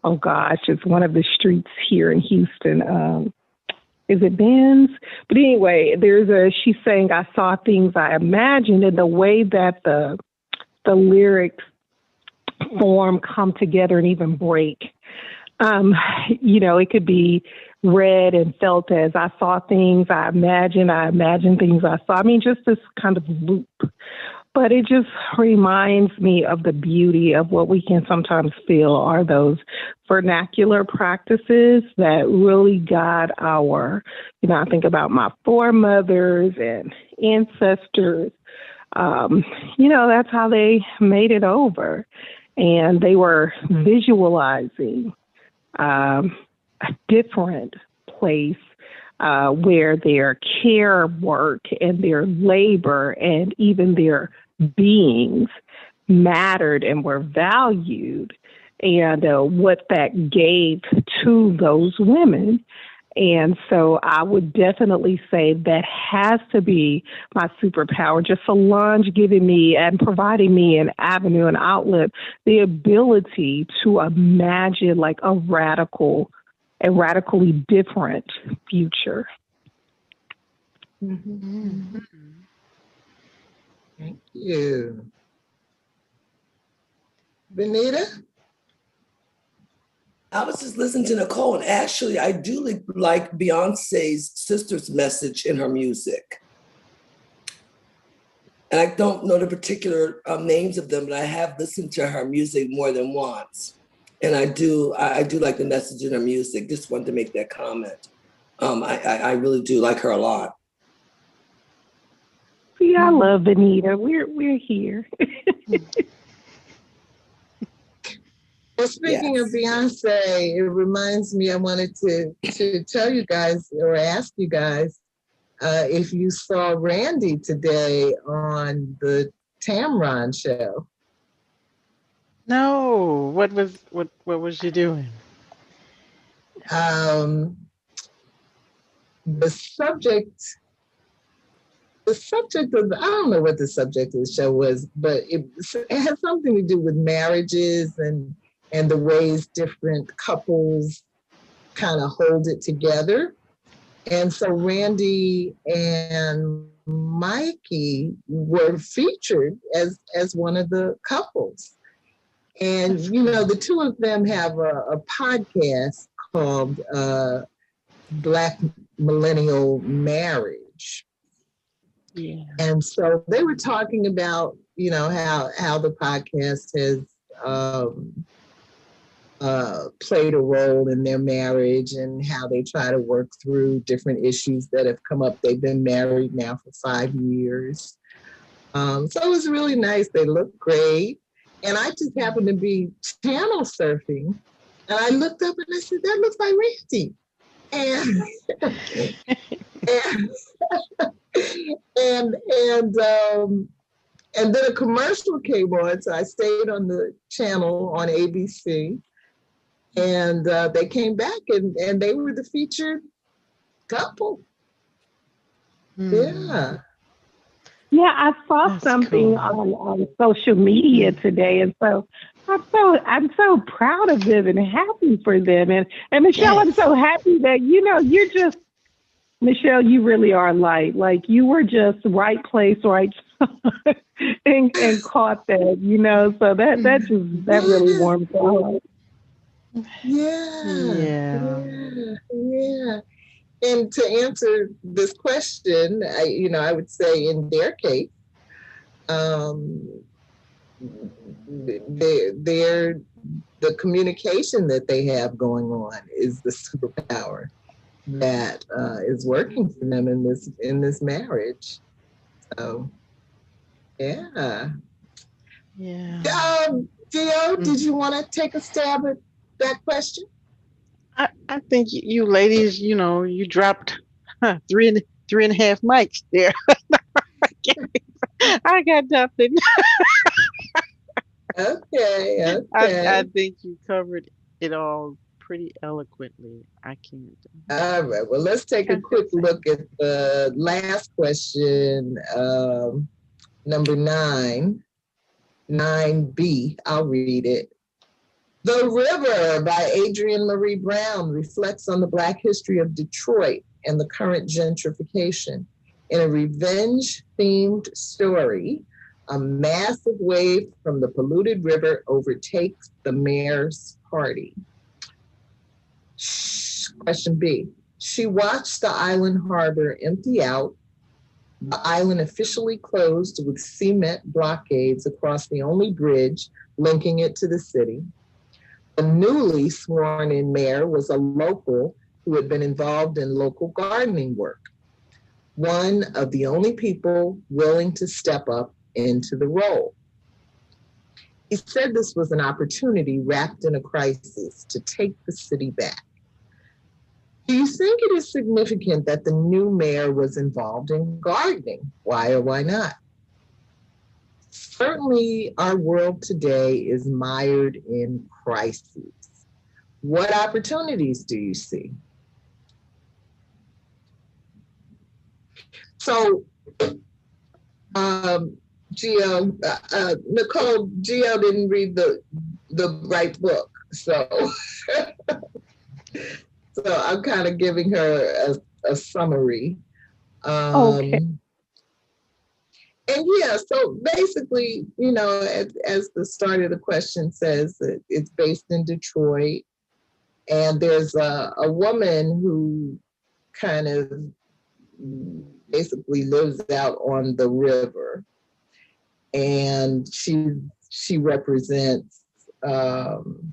oh gosh, it's one of the streets here in Houston. Is it Ben's? But anyway, she's saying, I saw things I imagined, and the way that the lyrics form, come together, and even break. You know, it could be read and felt as I saw things I imagined things I saw. I mean, just this kind of loop. But it just reminds me of the beauty of what we can sometimes feel are those vernacular practices that really guide our, you know, I think about my foremothers and ancestors. You know, that's how they made it over. And they were visualizing a different place where their care work and their labor and even their beings mattered and were valued, and what that gave to those women. And so I would definitely say that has to be my superpower, just Solange giving me and providing me an avenue, an outlet, the ability to imagine like a radically different future. Mm-hmm. Thank you. Venita? I was just listening to Nicole, and actually, I do like Beyonce's sister's message in her music. And I don't know the particular names of them, but I have listened to her music more than once. And I do like the message in her music. Just wanted to make that comment. I really do like her a lot. Yeah, I love Venita. We're here. Well, speaking of Beyonce, it reminds me, I wanted to tell you guys or ask you guys if you saw Randy today on the Tamron show. No, what was you doing? The subject of, I don't know what the subject of the show was, but it has something to do with marriages and the ways different couples kind of hold it together. And so Randy and Mikey were featured as one of the couples. And, you know, the two of them have a podcast called Black Millennial Marriage. Yeah. And so they were talking about, you know, how the podcast has played a role in their marriage and how they try to work through different issues that have come up. They've been married now for 5 years. So it was really nice. They look great. And I just happened to be channel surfing. And I looked up and I said, that looks like Randy. And and and then a commercial came on, so I stayed on the channel on ABC, and they came back, and they were the featured couple. Yeah. Yeah, I saw That's something cool. on social media today, and so I'm so proud of them and happy for them. And Michelle, I'm Yes. so happy that you're just Michelle. You really are light. Like you were just right place, right time, and caught that. So that really warms the heart. Yeah. Yeah. Yeah. And to answer this question, I would say in their case, they're the communication that they have going on is the superpower that is working for them in this marriage. So, yeah. Yeah. Gio, did you want to take a stab at that question? I think you ladies, you dropped three and a half mics there. I got nothing. Okay. I think you covered it all pretty eloquently. I can't. All right. Well, let's take a quick look at the last question, number 9, 9B. I'll read it. The River by Adrienne Maree Brown reflects on the Black history of Detroit and the current gentrification. In a revenge-themed story, a massive wave from the polluted river overtakes the mayor's party. Question B. She watched the island harbor empty out, the island officially closed with cement blockades across the only bridge linking it to the city. The newly sworn-in mayor was a local who had been involved in local gardening work, one of the only people willing to step up into the role. He said this was an opportunity wrapped in a crisis to take the city back. Do you think it is significant that the new mayor was involved in gardening? Why or why not? Certainly, our world today is mired in crises. What opportunities do you see? So, Nicole, Gio didn't read the right book, so so I'm kind of giving her a summary. Okay. And yeah, so basically, as the start of the question says, it's based in Detroit. And there's a woman who kind of basically lives out on the river. And she represents old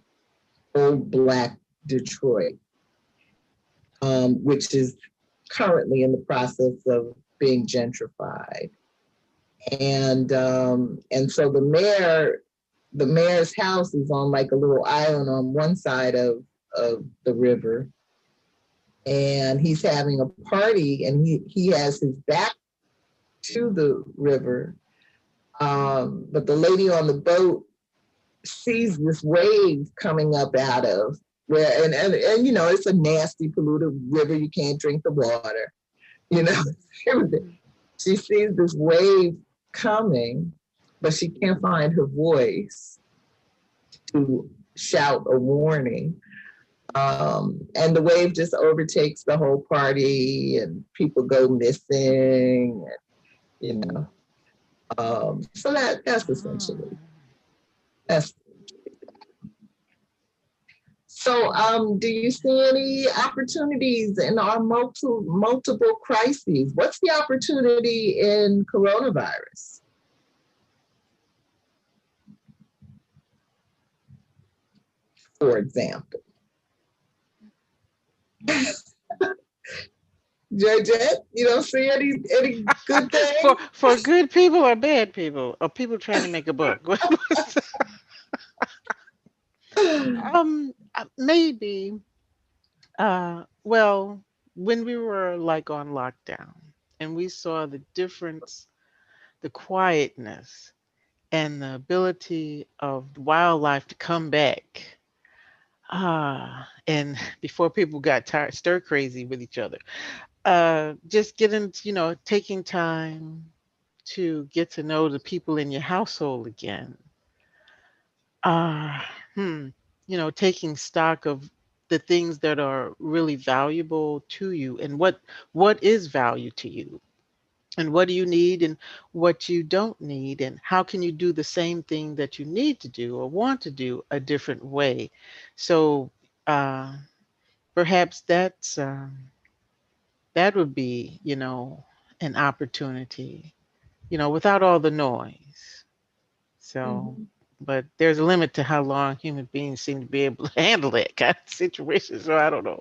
Black Detroit, which is currently in the process of being gentrified. And so the mayor's house is on like a little island on one side of the river, and he's having a party, and he has his back to the river, but the lady on the boat sees this wave coming up out of where, and it's a nasty polluted river, you can't drink the water, she sees this wave coming, but she can't find her voice to shout a warning. And the wave just overtakes the whole party, and people go missing, so that's essentially. So do you see any opportunities in our multiple crises? What's the opportunity in coronavirus? For example. Georgette, you don't see any good things? For good people or bad people, or people trying to make a buck? Maybe. Well, when we were like on lockdown and we saw the difference, the quietness and the ability of wildlife to come back. And before people got tired, stir crazy with each other, just getting, taking time to get to know the people in your household again. Uh, hmm, taking stock of the things that are really valuable to you and what is value to you and what do you need and what you don't need and how can you do the same thing that you need to do or want to do a different way. So perhaps that would be, an opportunity, without all the noise. So, but there's a limit to how long human beings seem to be able to handle that kind of situation. So I don't know.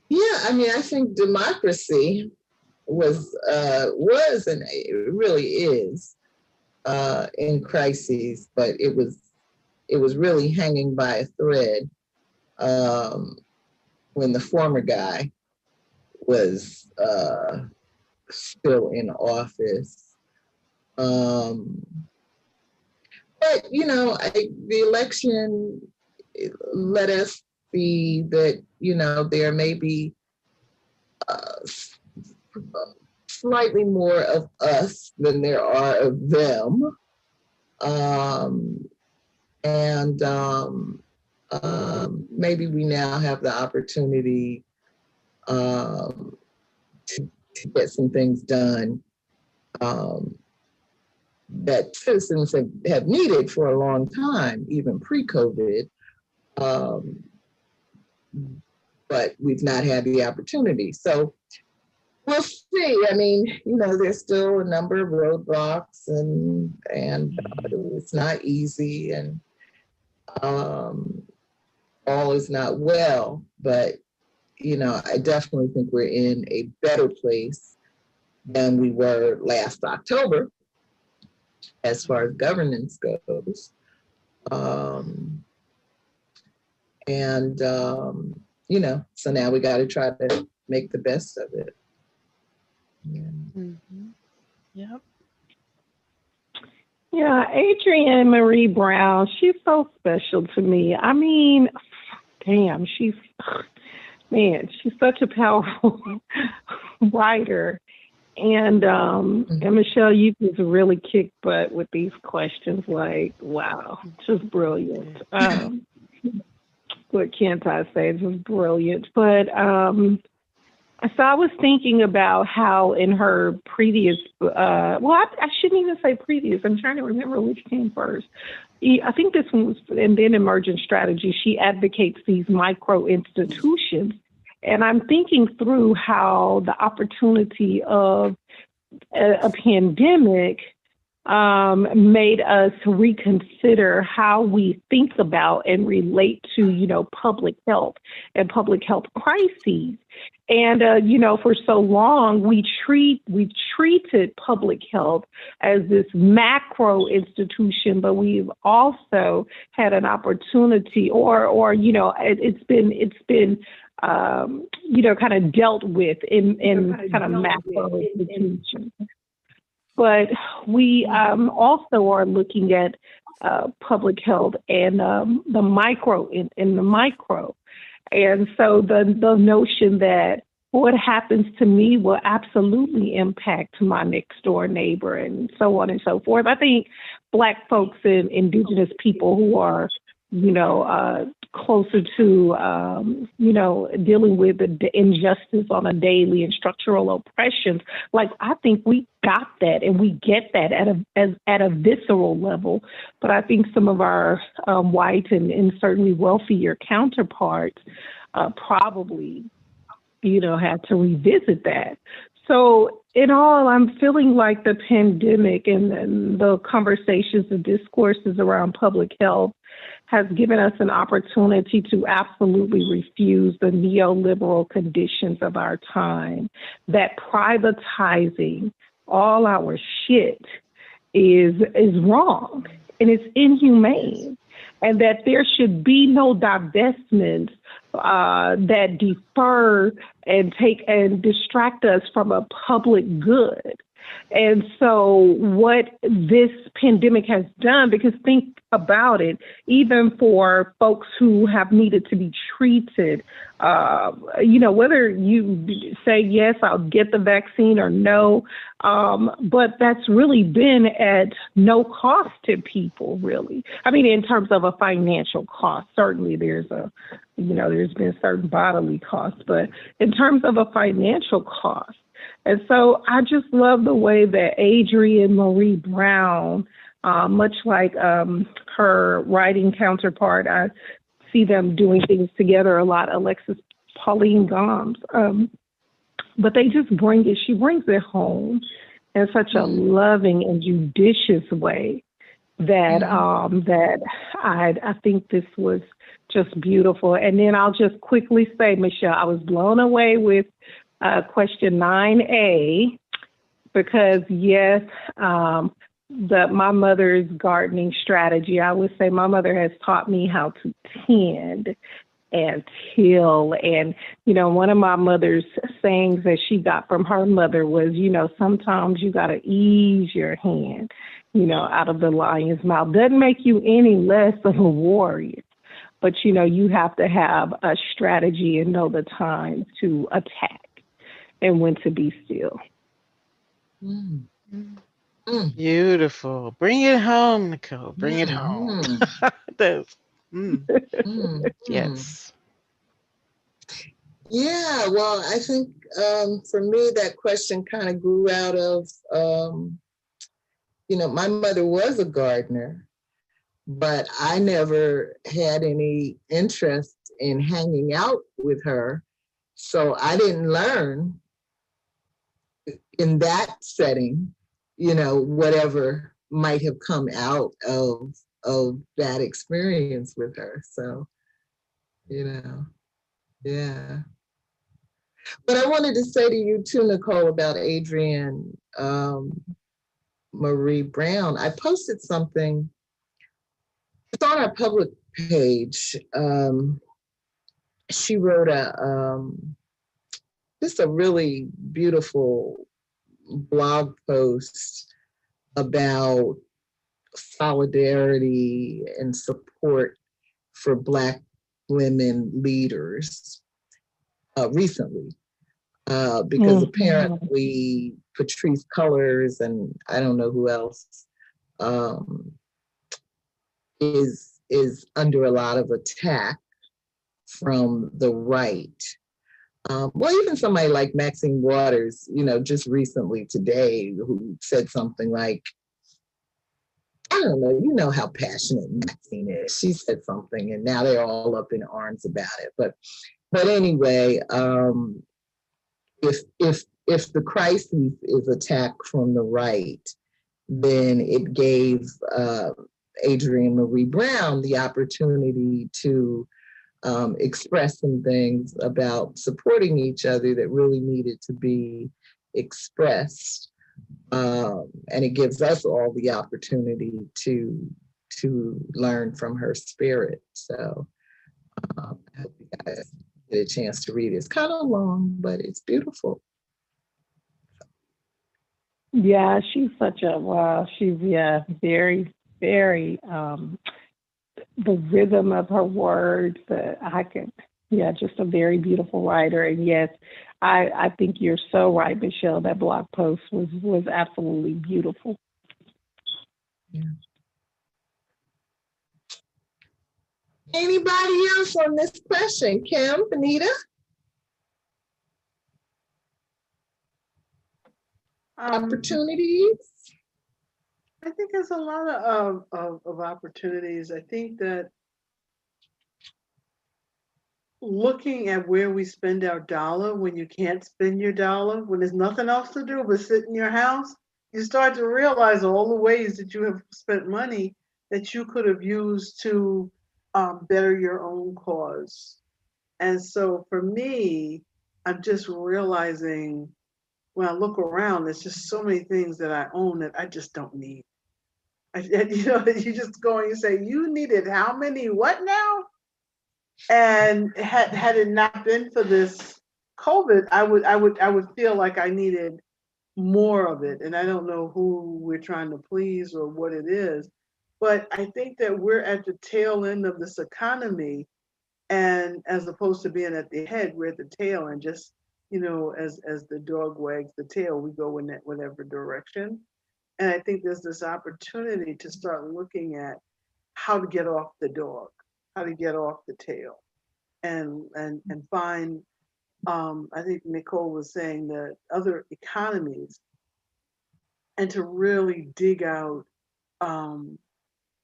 Yeah, I mean, I think democracy was and it really is in crises, but it was really hanging by a thread when the former guy was still in office. But the election let us see that there may be slightly more of us than there are of them. And maybe we now have the opportunity to get some things done that citizens have needed for a long time, even pre-COVID. But we've not had the opportunity. So we'll see. I mean, there's still a number of roadblocks and it's not easy and all is not well, but I definitely think we're in a better place than we were last October as far as governance goes. So now we got to try to make the best of it. Yeah. Mm-hmm. Yep. Yeah, Adrienne Maree Brown, she's so special to me. I mean, damn, she's such a powerful writer. And Michelle, you just really kick butt with these questions. Like, wow, just brilliant. What can't I say? Just brilliant. But so I was thinking about how in her previous, I shouldn't even say previous. I'm trying to remember which came first. I think this one was, and then Emergent Strategy. She advocates these micro institutions. And I'm thinking through how the opportunity of a pandemic made us reconsider how we think about and relate to, public health and public health crises. And, for so long, we treated public health as this macro institution, but we've also had an opportunity it's been kind of dealt with in kind of macro institutions. But we also are looking at public health and the micro in the micro. And so the notion that what happens to me will absolutely impact my next door neighbor and so on and so forth. I think Black folks and Indigenous people who are, closer to, dealing with the injustice on a daily and structural oppressions. Like, I think we got that and we get that at a visceral level. But I think some of our white and certainly wealthier counterparts probably, had to revisit that. So in all, I'm feeling like the pandemic and the conversations, the discourses around public health has given us an opportunity to absolutely refuse the neoliberal conditions of our time, that privatizing all our shit is wrong and it's inhumane. and that there should be no divestments that defer and take and distract us from a public good. And so what this pandemic has done, because think about it, even for folks who have needed to be treated, whether you say, yes, I'll get the vaccine or no, but that's really been at no cost to people, really. I mean, in terms of a financial cost, certainly there's been certain bodily costs, but in terms of a financial cost. And so I just love the way that Adrienne Maree Brown, much like her writing counterpart, I see them doing things together a lot, Alexis Pauline Gomes, but they just she brings it home in such a loving and judicious way that I think this was just beautiful. And then I'll just quickly say, Michelle, I was blown away with question 9A, because yes, my mother's gardening strategy, I would say my mother has taught me how to tend and till. And, one of my mother's sayings that she got from her mother was, sometimes you got to ease your hand, out of the lion's mouth. Doesn't make you any less of a warrior, but, you have to have a strategy and know the time to attack and when to be still. Beautiful. Bring it home, Nicole. Bring it home. Yes. Yeah, well, I think for me, that question kind of grew out of, my mother was a gardener, but I never had any interest in hanging out with her. So I didn't learn in that setting, whatever might have come out of that experience with her. So, yeah. But I wanted to say to you too, Nicole, about Adrienne Maree Brown. I posted something. It's on our public page. She wrote just a really beautiful blog post about solidarity and support for Black women leaders recently, because apparently Patrisse Cullors and I don't know who else is under a lot of attack from the right. Well, even somebody like Maxine Waters, just recently today, who said something like, I don't know, how passionate Maxine is. She said something and now they're all up in arms about it. But anyway, if the crisis is attack from the right, then it gave Adrienne Maree Brown the opportunity to express some things about supporting each other that really needed to be expressed. And it gives us all the opportunity to learn from her spirit. So I hope you guys get a chance to read it. It's kind of long, but it's beautiful. Yeah, she's she's very, very the rhythm of her words, just a very beautiful writer. And yes, I think you're so right, Michelle. That blog post was absolutely beautiful. Yeah. Anybody else on this question? Kim, Venita? Opportunities? I think there's a lot of opportunities. I think that looking at where we spend our dollar, when you can't spend your dollar, when there's nothing else to do but sit in your house, you start to realize all the ways that you have spent money that you could have used to better your own cause. And so for me, I'm just realizing when I look around, there's just so many things that I own that I just don't need. You know, you just go and you say, you needed how many what now? And had it not been for this COVID, I would feel like I needed more of it. And I don't know who we're trying to please or what it is, but I think that we're at the tail end of this economy, and as opposed to being at the head, we're at the tail, and just, you know, as the dog wags the tail, we go in that whatever direction. And I think there's this opportunity to start looking at how to get off the dog, how to get off the tail, and find. I think Nicole was saying that other economies, and to really dig out. Um,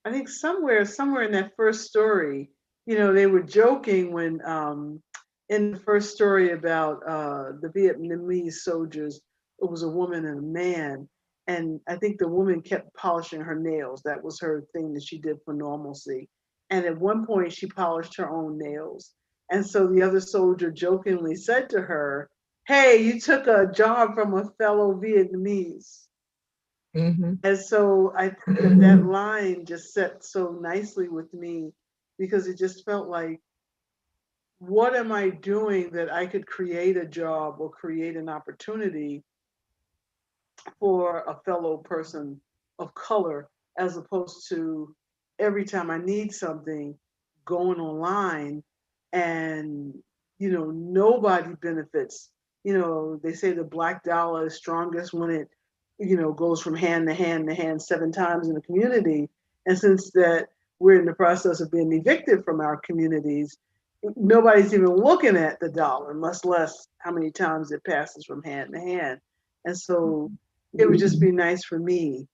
I think somewhere in that first story, you know, they were joking when in the first story about the Vietnamese soldiers, it was a woman and a man. And I think the woman kept polishing her nails. That was her thing that she did for normalcy. And at one point, she polished her own nails. And so the other soldier jokingly said to her, "Hey, you took a job from a fellow Vietnamese." Mm-hmm. And so I think that that line just set so nicely with me, because it just felt like, what am I doing that I could create a job or create an opportunity for a fellow person of color, as opposed to every time I need something going online, and, you know, nobody benefits. You know, they say the black dollar is strongest when it, you know, goes from hand to hand to hand 7 times in the community. And since that we're in the process of being evicted from our communities, nobody's even looking at the dollar, much less how many times it passes from hand to hand. And so it would just be nice for me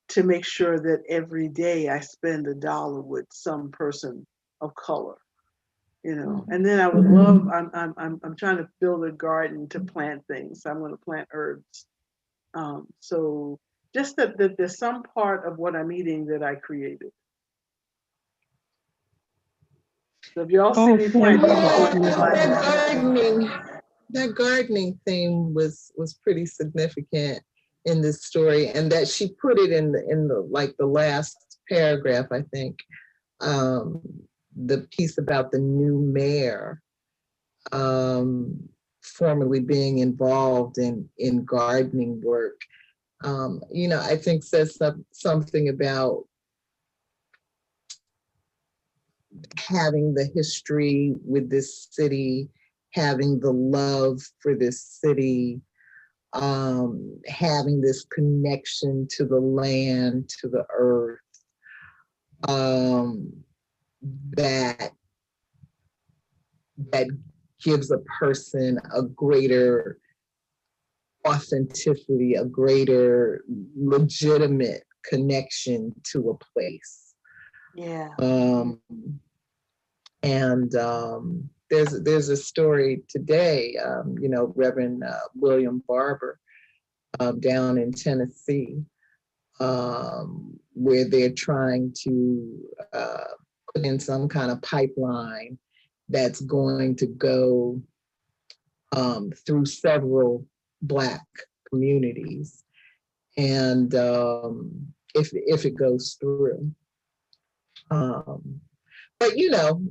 to make sure that every day I spend $1 with some person of color, you know. And then I would love. I'm trying to build a garden to plant things. I'm going to plant herbs. So just that there's some part of what I'm eating that I created. So if y'all see me plant, that gardening theme was pretty significant in this story, and that she put it in the like the last paragraph, I think, the piece about the new mayor formerly being involved in gardening work, you know, I think says something about having the history with this city, having the love for this city, having this connection to the land, to the earth, that gives a person a greater authenticity, a greater legitimate connection to a place. Yeah. And there's a story today, you know, Reverend William Barber down in Tennessee, where they're trying to put in some kind of pipeline that's going to go through several Black communities. And if it goes through. But, you know,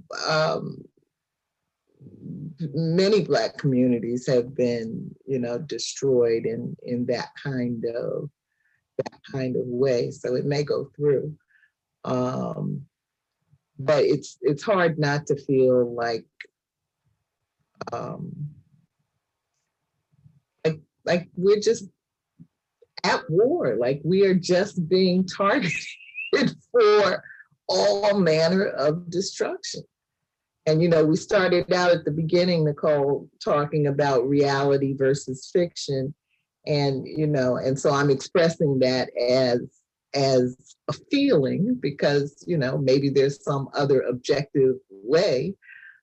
many Black communities have been, you know, destroyed in that kind of way. So it may go through. But it's hard not to feel like we're just at war, like we are just being targeted for all manner of destruction. And, you know, we started out at the beginning, Nicole, talking about reality versus fiction. And, you know, and so I'm expressing that as a feeling because, you know, maybe there's some other objective way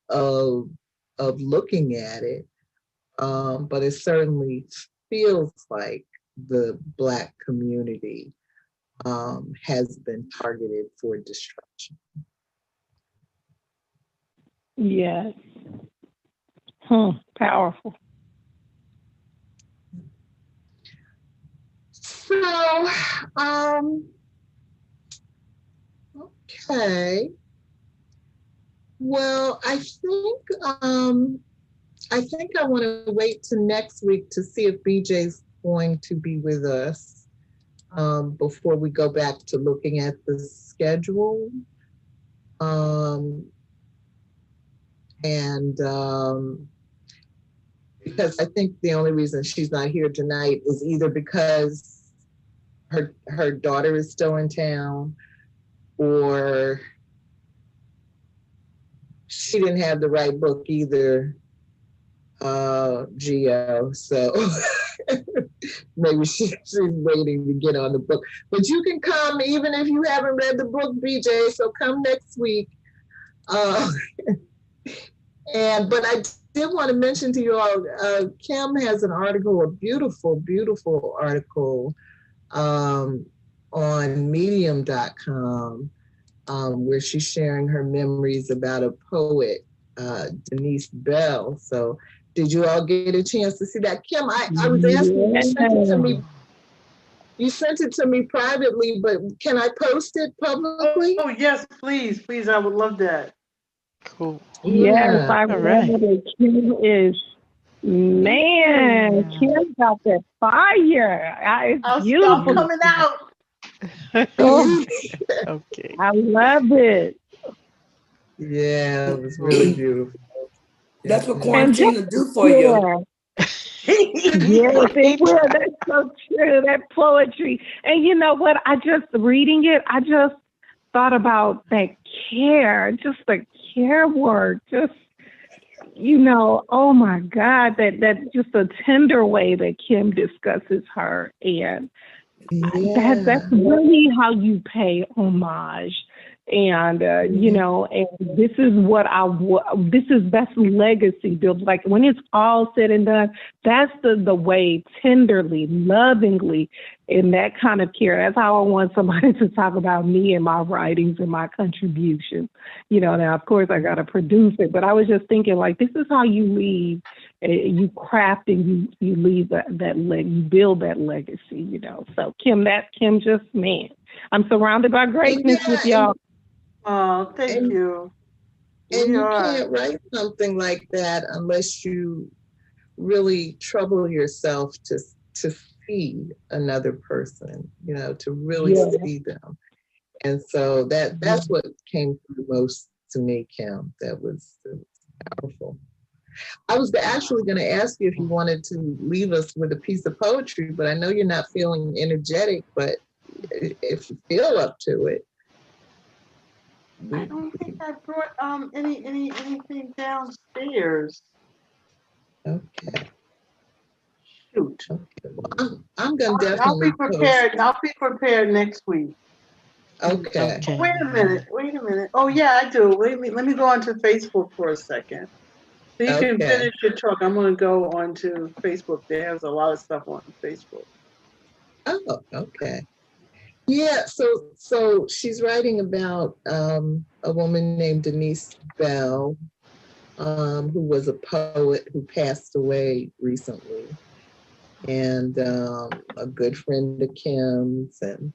of looking at it. But it certainly feels like the Black community has been targeted for destruction. Yes. Powerful. So, Okay. Well, I think I want to wait to next week to see if BJ's going to be with us before we go back to looking at the schedule. Because I think the only reason she's not here tonight is either because her daughter is still in town, or she didn't have the right book either, Geo. So maybe she's waiting to get on the book. But you can come even if you haven't read the book, BJ. So come next week. But I did want to mention to you all, Kim has an article, a beautiful, beautiful article on medium.com where she's sharing her memories about a poet, Denise Bell. So did you all get a chance to see that? Kim, I was asking, you sent it to me. You sent it to me privately, but can I post it publicly? Oh yes, please, please. I would love that. Cool. Yes, I remember that. Kim is, man, Kim got that fire. It's beautiful. I'm coming out. Oh, Okay. I love it. Yeah, it was really beautiful. That's what quarantine will do for you. Yes, it will. That's so true. That poetry. And you know what? Reading it, I just thought about that care, just the care work, just, oh my God, that just a tender way that Kim discusses her. And that's really how you pay homage. And, and this is that's legacy built. Like when it's all said and done, that's the way, tenderly, lovingly, in that kind of care. That's how I want somebody to talk about me and my writings and my contribution. Now, of course, I got to produce it, but I was just thinking, like, this is how you leave, you craft and you leave you build that legacy, So Kim just, man, I'm surrounded by greatness with y'all. Oh, thank you. And you can't write something like that unless you really trouble yourself to see another person, to really see them. And so that's what came through most to me, Kim. That was powerful. I was actually going to ask you if you wanted to leave us with a piece of poetry, but I know you're not feeling energetic, but if you feel up to it. I don't think I brought anything downstairs. Okay. Shoot. Okay. Well, I'm gonna definitely. I'll be prepared. Post. I'll be prepared next week. Okay. Oh, wait a minute. Oh yeah, I do. Let me go onto Facebook for a second. So you can finish your talk. I'm gonna go onto Facebook. There's a lot of stuff on Facebook. Oh, okay. Yeah, so she's writing about a woman named Denise Bell, who was a poet who passed away recently, and a good friend of Kim's, and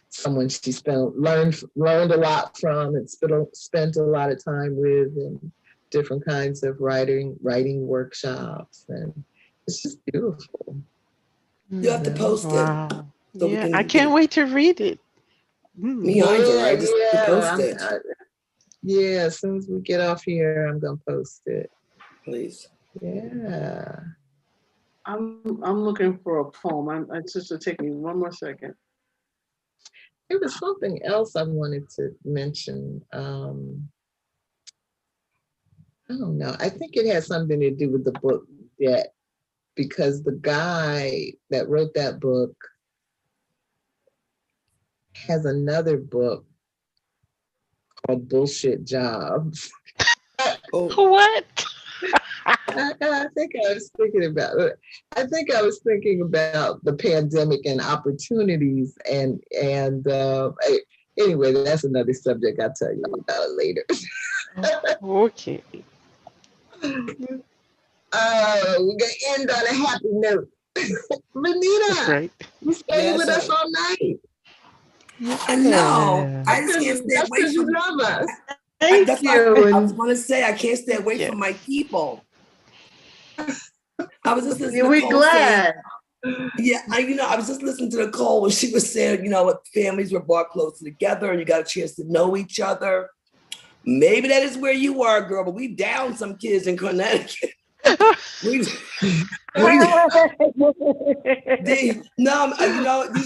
someone she learned a lot from, and spent a lot of time with, and different kinds of writing workshops, and it's just beautiful. You have to post it. So yeah, I can't wait to read it. Me either. I just post it. As soon as we get off here, I'm gonna post it. Please. Yeah. I'm looking for a poem. It's just to take me one more second. There was something else I wanted to mention. I don't know. I think it has something to do with the book Debt, because the guy that wrote that book has another book called Bullshit Jobs. What? I think I was thinking about it. I think I was thinking about the pandemic and opportunities, and anyway, that's another subject. I'll tell you about it later. Okay. We're gonna end on a happy note. Venita, Right. you stayed with us all night. I know. I just can't stay That's away because you from. love us. That's why I was going to say I can't stay away from my people. I was just listening to We're Nicole saying, glad. I was just listening to Nicole when she was saying, what families were brought closer together and you got a chance to know each other. Maybe that is where you are, girl, but we down some kids in Connecticut. These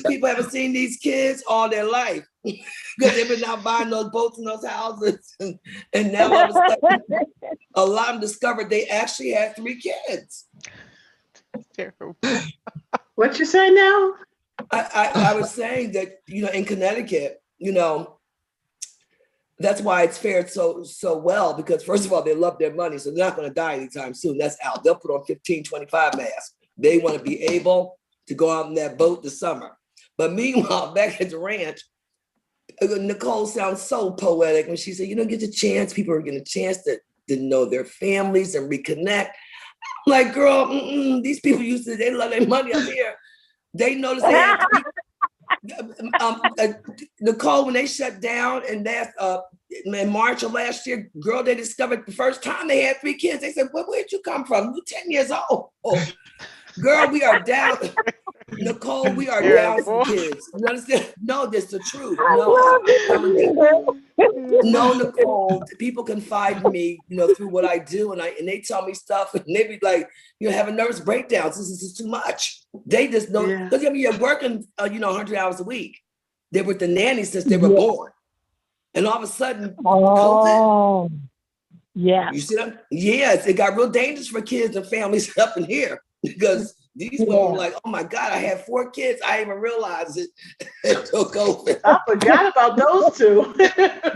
people haven't seen these kids all their life because they've been out buying those boats and those houses. And now all of a sudden, a lot of them discovered they actually had 3 kids. That's terrible. What you say now? I was saying that, in Connecticut, that's why it's fared so well, because first of all, they love their money. So they're not going to die anytime soon. That's out. They'll put on 15, 25 masks. They want to be able to go out in that boat this summer. But meanwhile, back at the ranch, Nicole sounds so poetic when she said, get the chance. People are getting a chance to know their families and reconnect. I'm like, girl, these people they love their money up here. They noticed they had Nicole, when they shut down and in March of last year, girl, they discovered the first time they had 3 kids. They said, where'd you come from? You're 10 years old. Oh, girl, we are down. Nicole, we are down some kids. You understand? No, that's the truth. No, Nicole, people confide in me, through what I do, and they tell me stuff, and they be like, having nervous breakdowns. This is too much. They just know, because you're working, 100 hours a week. They were with the nanny since they were born, and all of a sudden, COVID. Yeah. You see that? Yes, it got real dangerous for kids and families up in here because these women were like, oh my God, I had 4 kids. I didn't even realize it until COVID. I forgot about those 2.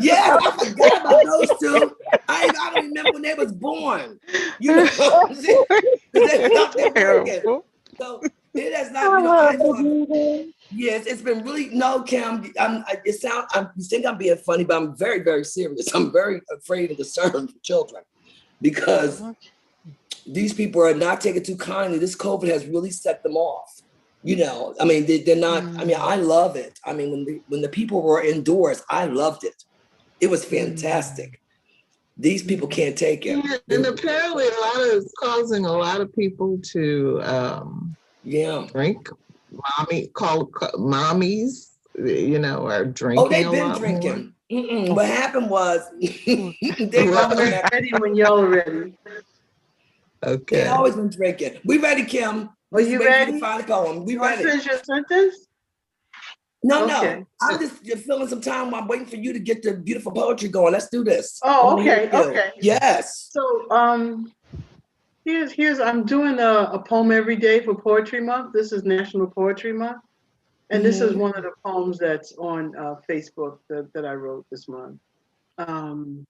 Yeah, I forgot about those 2. I don't remember when they was born. Because they're out there working. So it has not, yes, it's been really, no, Kim, you think I'm being funny, but I'm very, very serious. I'm very afraid and concerned for children because these people are not taking too kindly. This COVID has really set them off. They're not, I love it. When the people were indoors, I loved it. It was fantastic. These people can't take it. Yeah, and apparently it's causing a lot of people to drink. Mommies, are drinking. Oh, they've been drinking. What happened was they were ready when y'all were ready. Okay. They always been drinking. We ready, Kim? Are you ready? To find a poem. We ready. Finish your sentence? No. I'm just filling some time while I'm waiting for you to get the beautiful poetry going. Let's do this. Oh, okay. Yes. So here's I'm doing a poem every day for Poetry Month. This is National Poetry Month. And this is one of the poems that's on Facebook that I wrote this month. And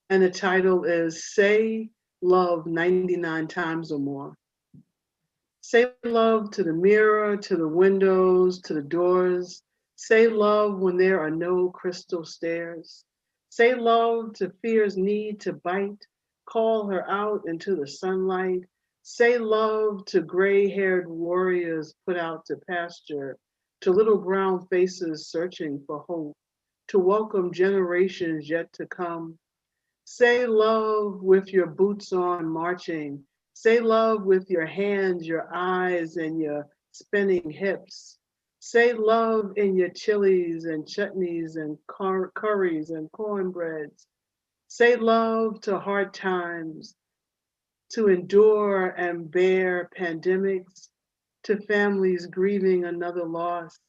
the title is Say Love 99 Times or More. Say love to the mirror, to the windows, to the doors. Say love when there are no crystal stairs. Say love to fear's need to bite. Call her out into the sunlight. Say love to gray-haired warriors put out to pasture, to little brown faces searching for hope, to welcome generations yet to come. Say love with your boots on marching. Say love with your hands, your eyes, and your spinning hips. Say love in your chilies and chutneys and curries and cornbreads. Say love to hard times, to endure and bear pandemics, to families grieving another loss.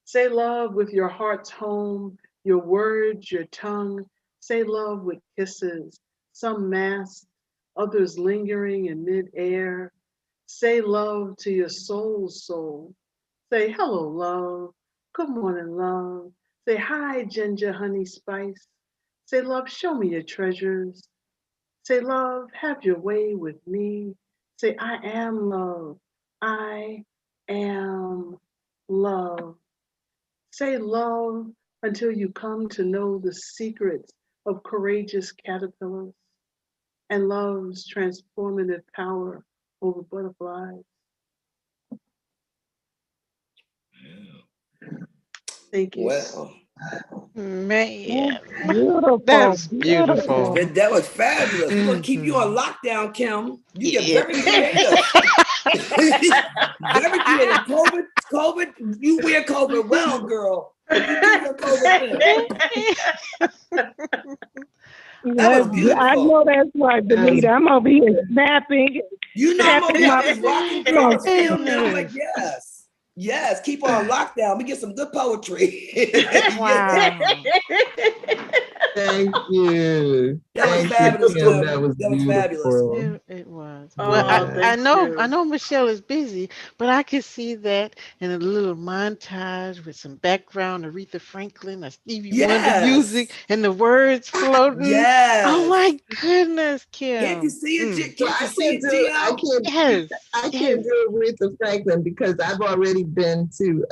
Say love with your heart's home, your words, your tongue. Say love with kisses, some masked, others lingering in midair. Say love to your soul's soul. Say hello, love. Good morning, love. Say hi, ginger, honey, spice. Say love, show me your treasures. Say love, have your way with me. Say I am love. I am love. Say love until you come to know the secrets of courageous caterpillars and love's transformative power Oh, the butterflies. Thank you. Well, Man, Beautiful. that's beautiful. that was fabulous. We're gonna keep you on lockdown, Kim. You get very creative. Very creative. COVID, you wear COVID well, girl. You do your COVID thing. That was beautiful. I know that's right, Venita. I'm over here snapping. You know I'm over here just rocking girls film now. I'm like, Goodness. yes, keep on lockdown. We get some good poetry. Wow. Thank you. That was Thank you, fabulous, Kim. Kim. That was That was fabulous. beautiful. It was. Oh, Well, I thank you. know Michelle is busy, but I could see that in a little montage with some background Aretha Franklin or Stevie Wonder Yes. music and the words floating. Yes. Oh my goodness, Kim. Can't you see it? So I can't do Yes. I can't do Aretha Franklin because I've already been to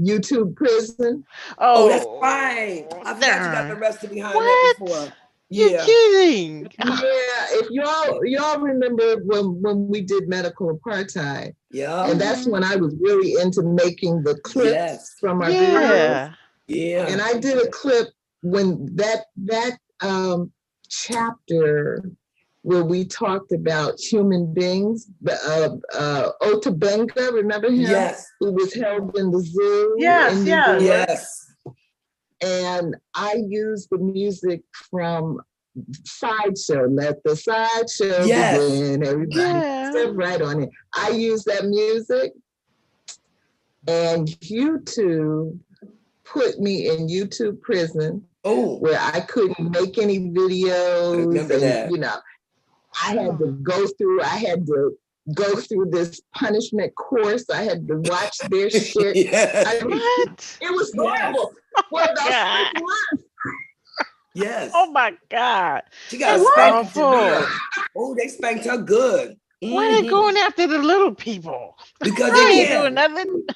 YouTube prison. Oh, that's right. I forgot you got the recipe behind that before. You're kidding. Yeah, if y'all remember when we did medical apartheid. Yeah. And that's when I was really into making the clips from our videos. Yeah. And I did a clip when that chapter where we talked about human beings, Otabenga, remember him? Yes. Who was held in the zoo. Yes, in New yes. York. Yes. And I used the music from Sideshow. Let the sideshow begin. Everybody step right on it. I used that music, and YouTube put me in YouTube prison. Where I couldn't make any videos. I remember that. You know, I had to go through this punishment course. I had to watch their shit. What? It was horrible. Well, that's months. Yes. Oh my God. She got spanked good. Oh, they spanked her good. Why are they going after the little people? Because they they ain't doing nothing.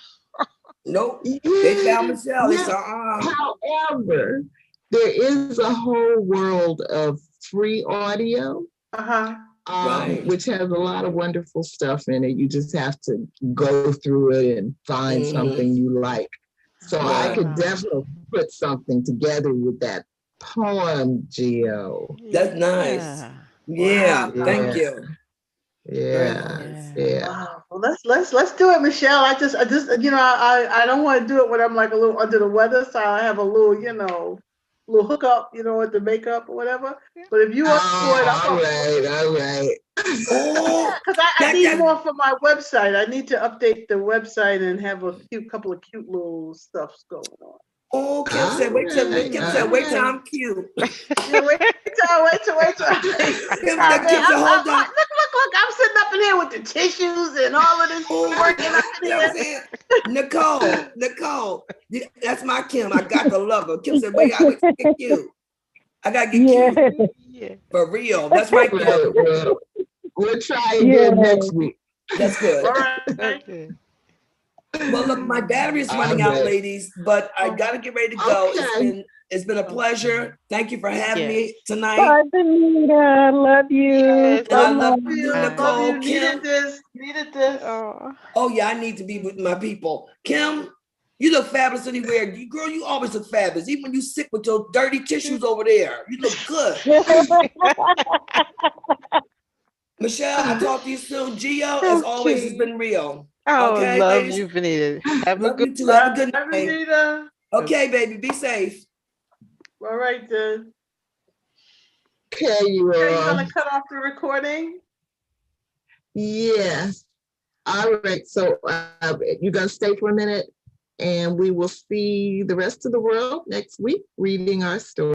Nope. They found Michelle. They said, However, there is a whole world of free audio. Which has a lot of wonderful stuff in it. You just have to go through it and find something you like. So I could definitely put something together with that poem, Gio. That's nice. Yeah. Thank you. Yeah. Wow. Well, let's do it, Michelle. I just I don't want to do it when I'm like a little under the weather, so I have a little little hookup, with the makeup or whatever. But if you up for it, all right. Because I need more for my website. I need to update the website and have a couple of cute little stuffs going on. Oh, Kim said, wait till I'm cute. Wait till. Kim said, hold on. Look, I'm sitting up in here with the tissues and all of this working up in here. Nicole, that's my Kim. I got to love her. Kim said, wait till I get cute. I got to get cute. Yeah. For real. That's right, Kim. We'll try again next week. That's good. All right. Okay. Well, look, my battery is running out, ladies, but I gotta get ready to go. It's been a pleasure. Thank you for having me tonight. Bye, Venita. Love you. Yes, I love you, Nicole. Kim. Needed this. Oh yeah, I need to be with my people. Kim, you look fabulous anywhere. Girl, you always look fabulous. Even when you sit with your dirty tissues over there, you look good. Michelle, I'll talk to you soon. Gio, as always, has been real. Oh, okay, love ladies? you, Venita. Have a good night. Venita. Okay, baby, be safe. All right, then. Okay, you are you gonna cut off the recording? Yes. All right. So you're gonna stay for a minute, and we will see the rest of the world next week reading our story.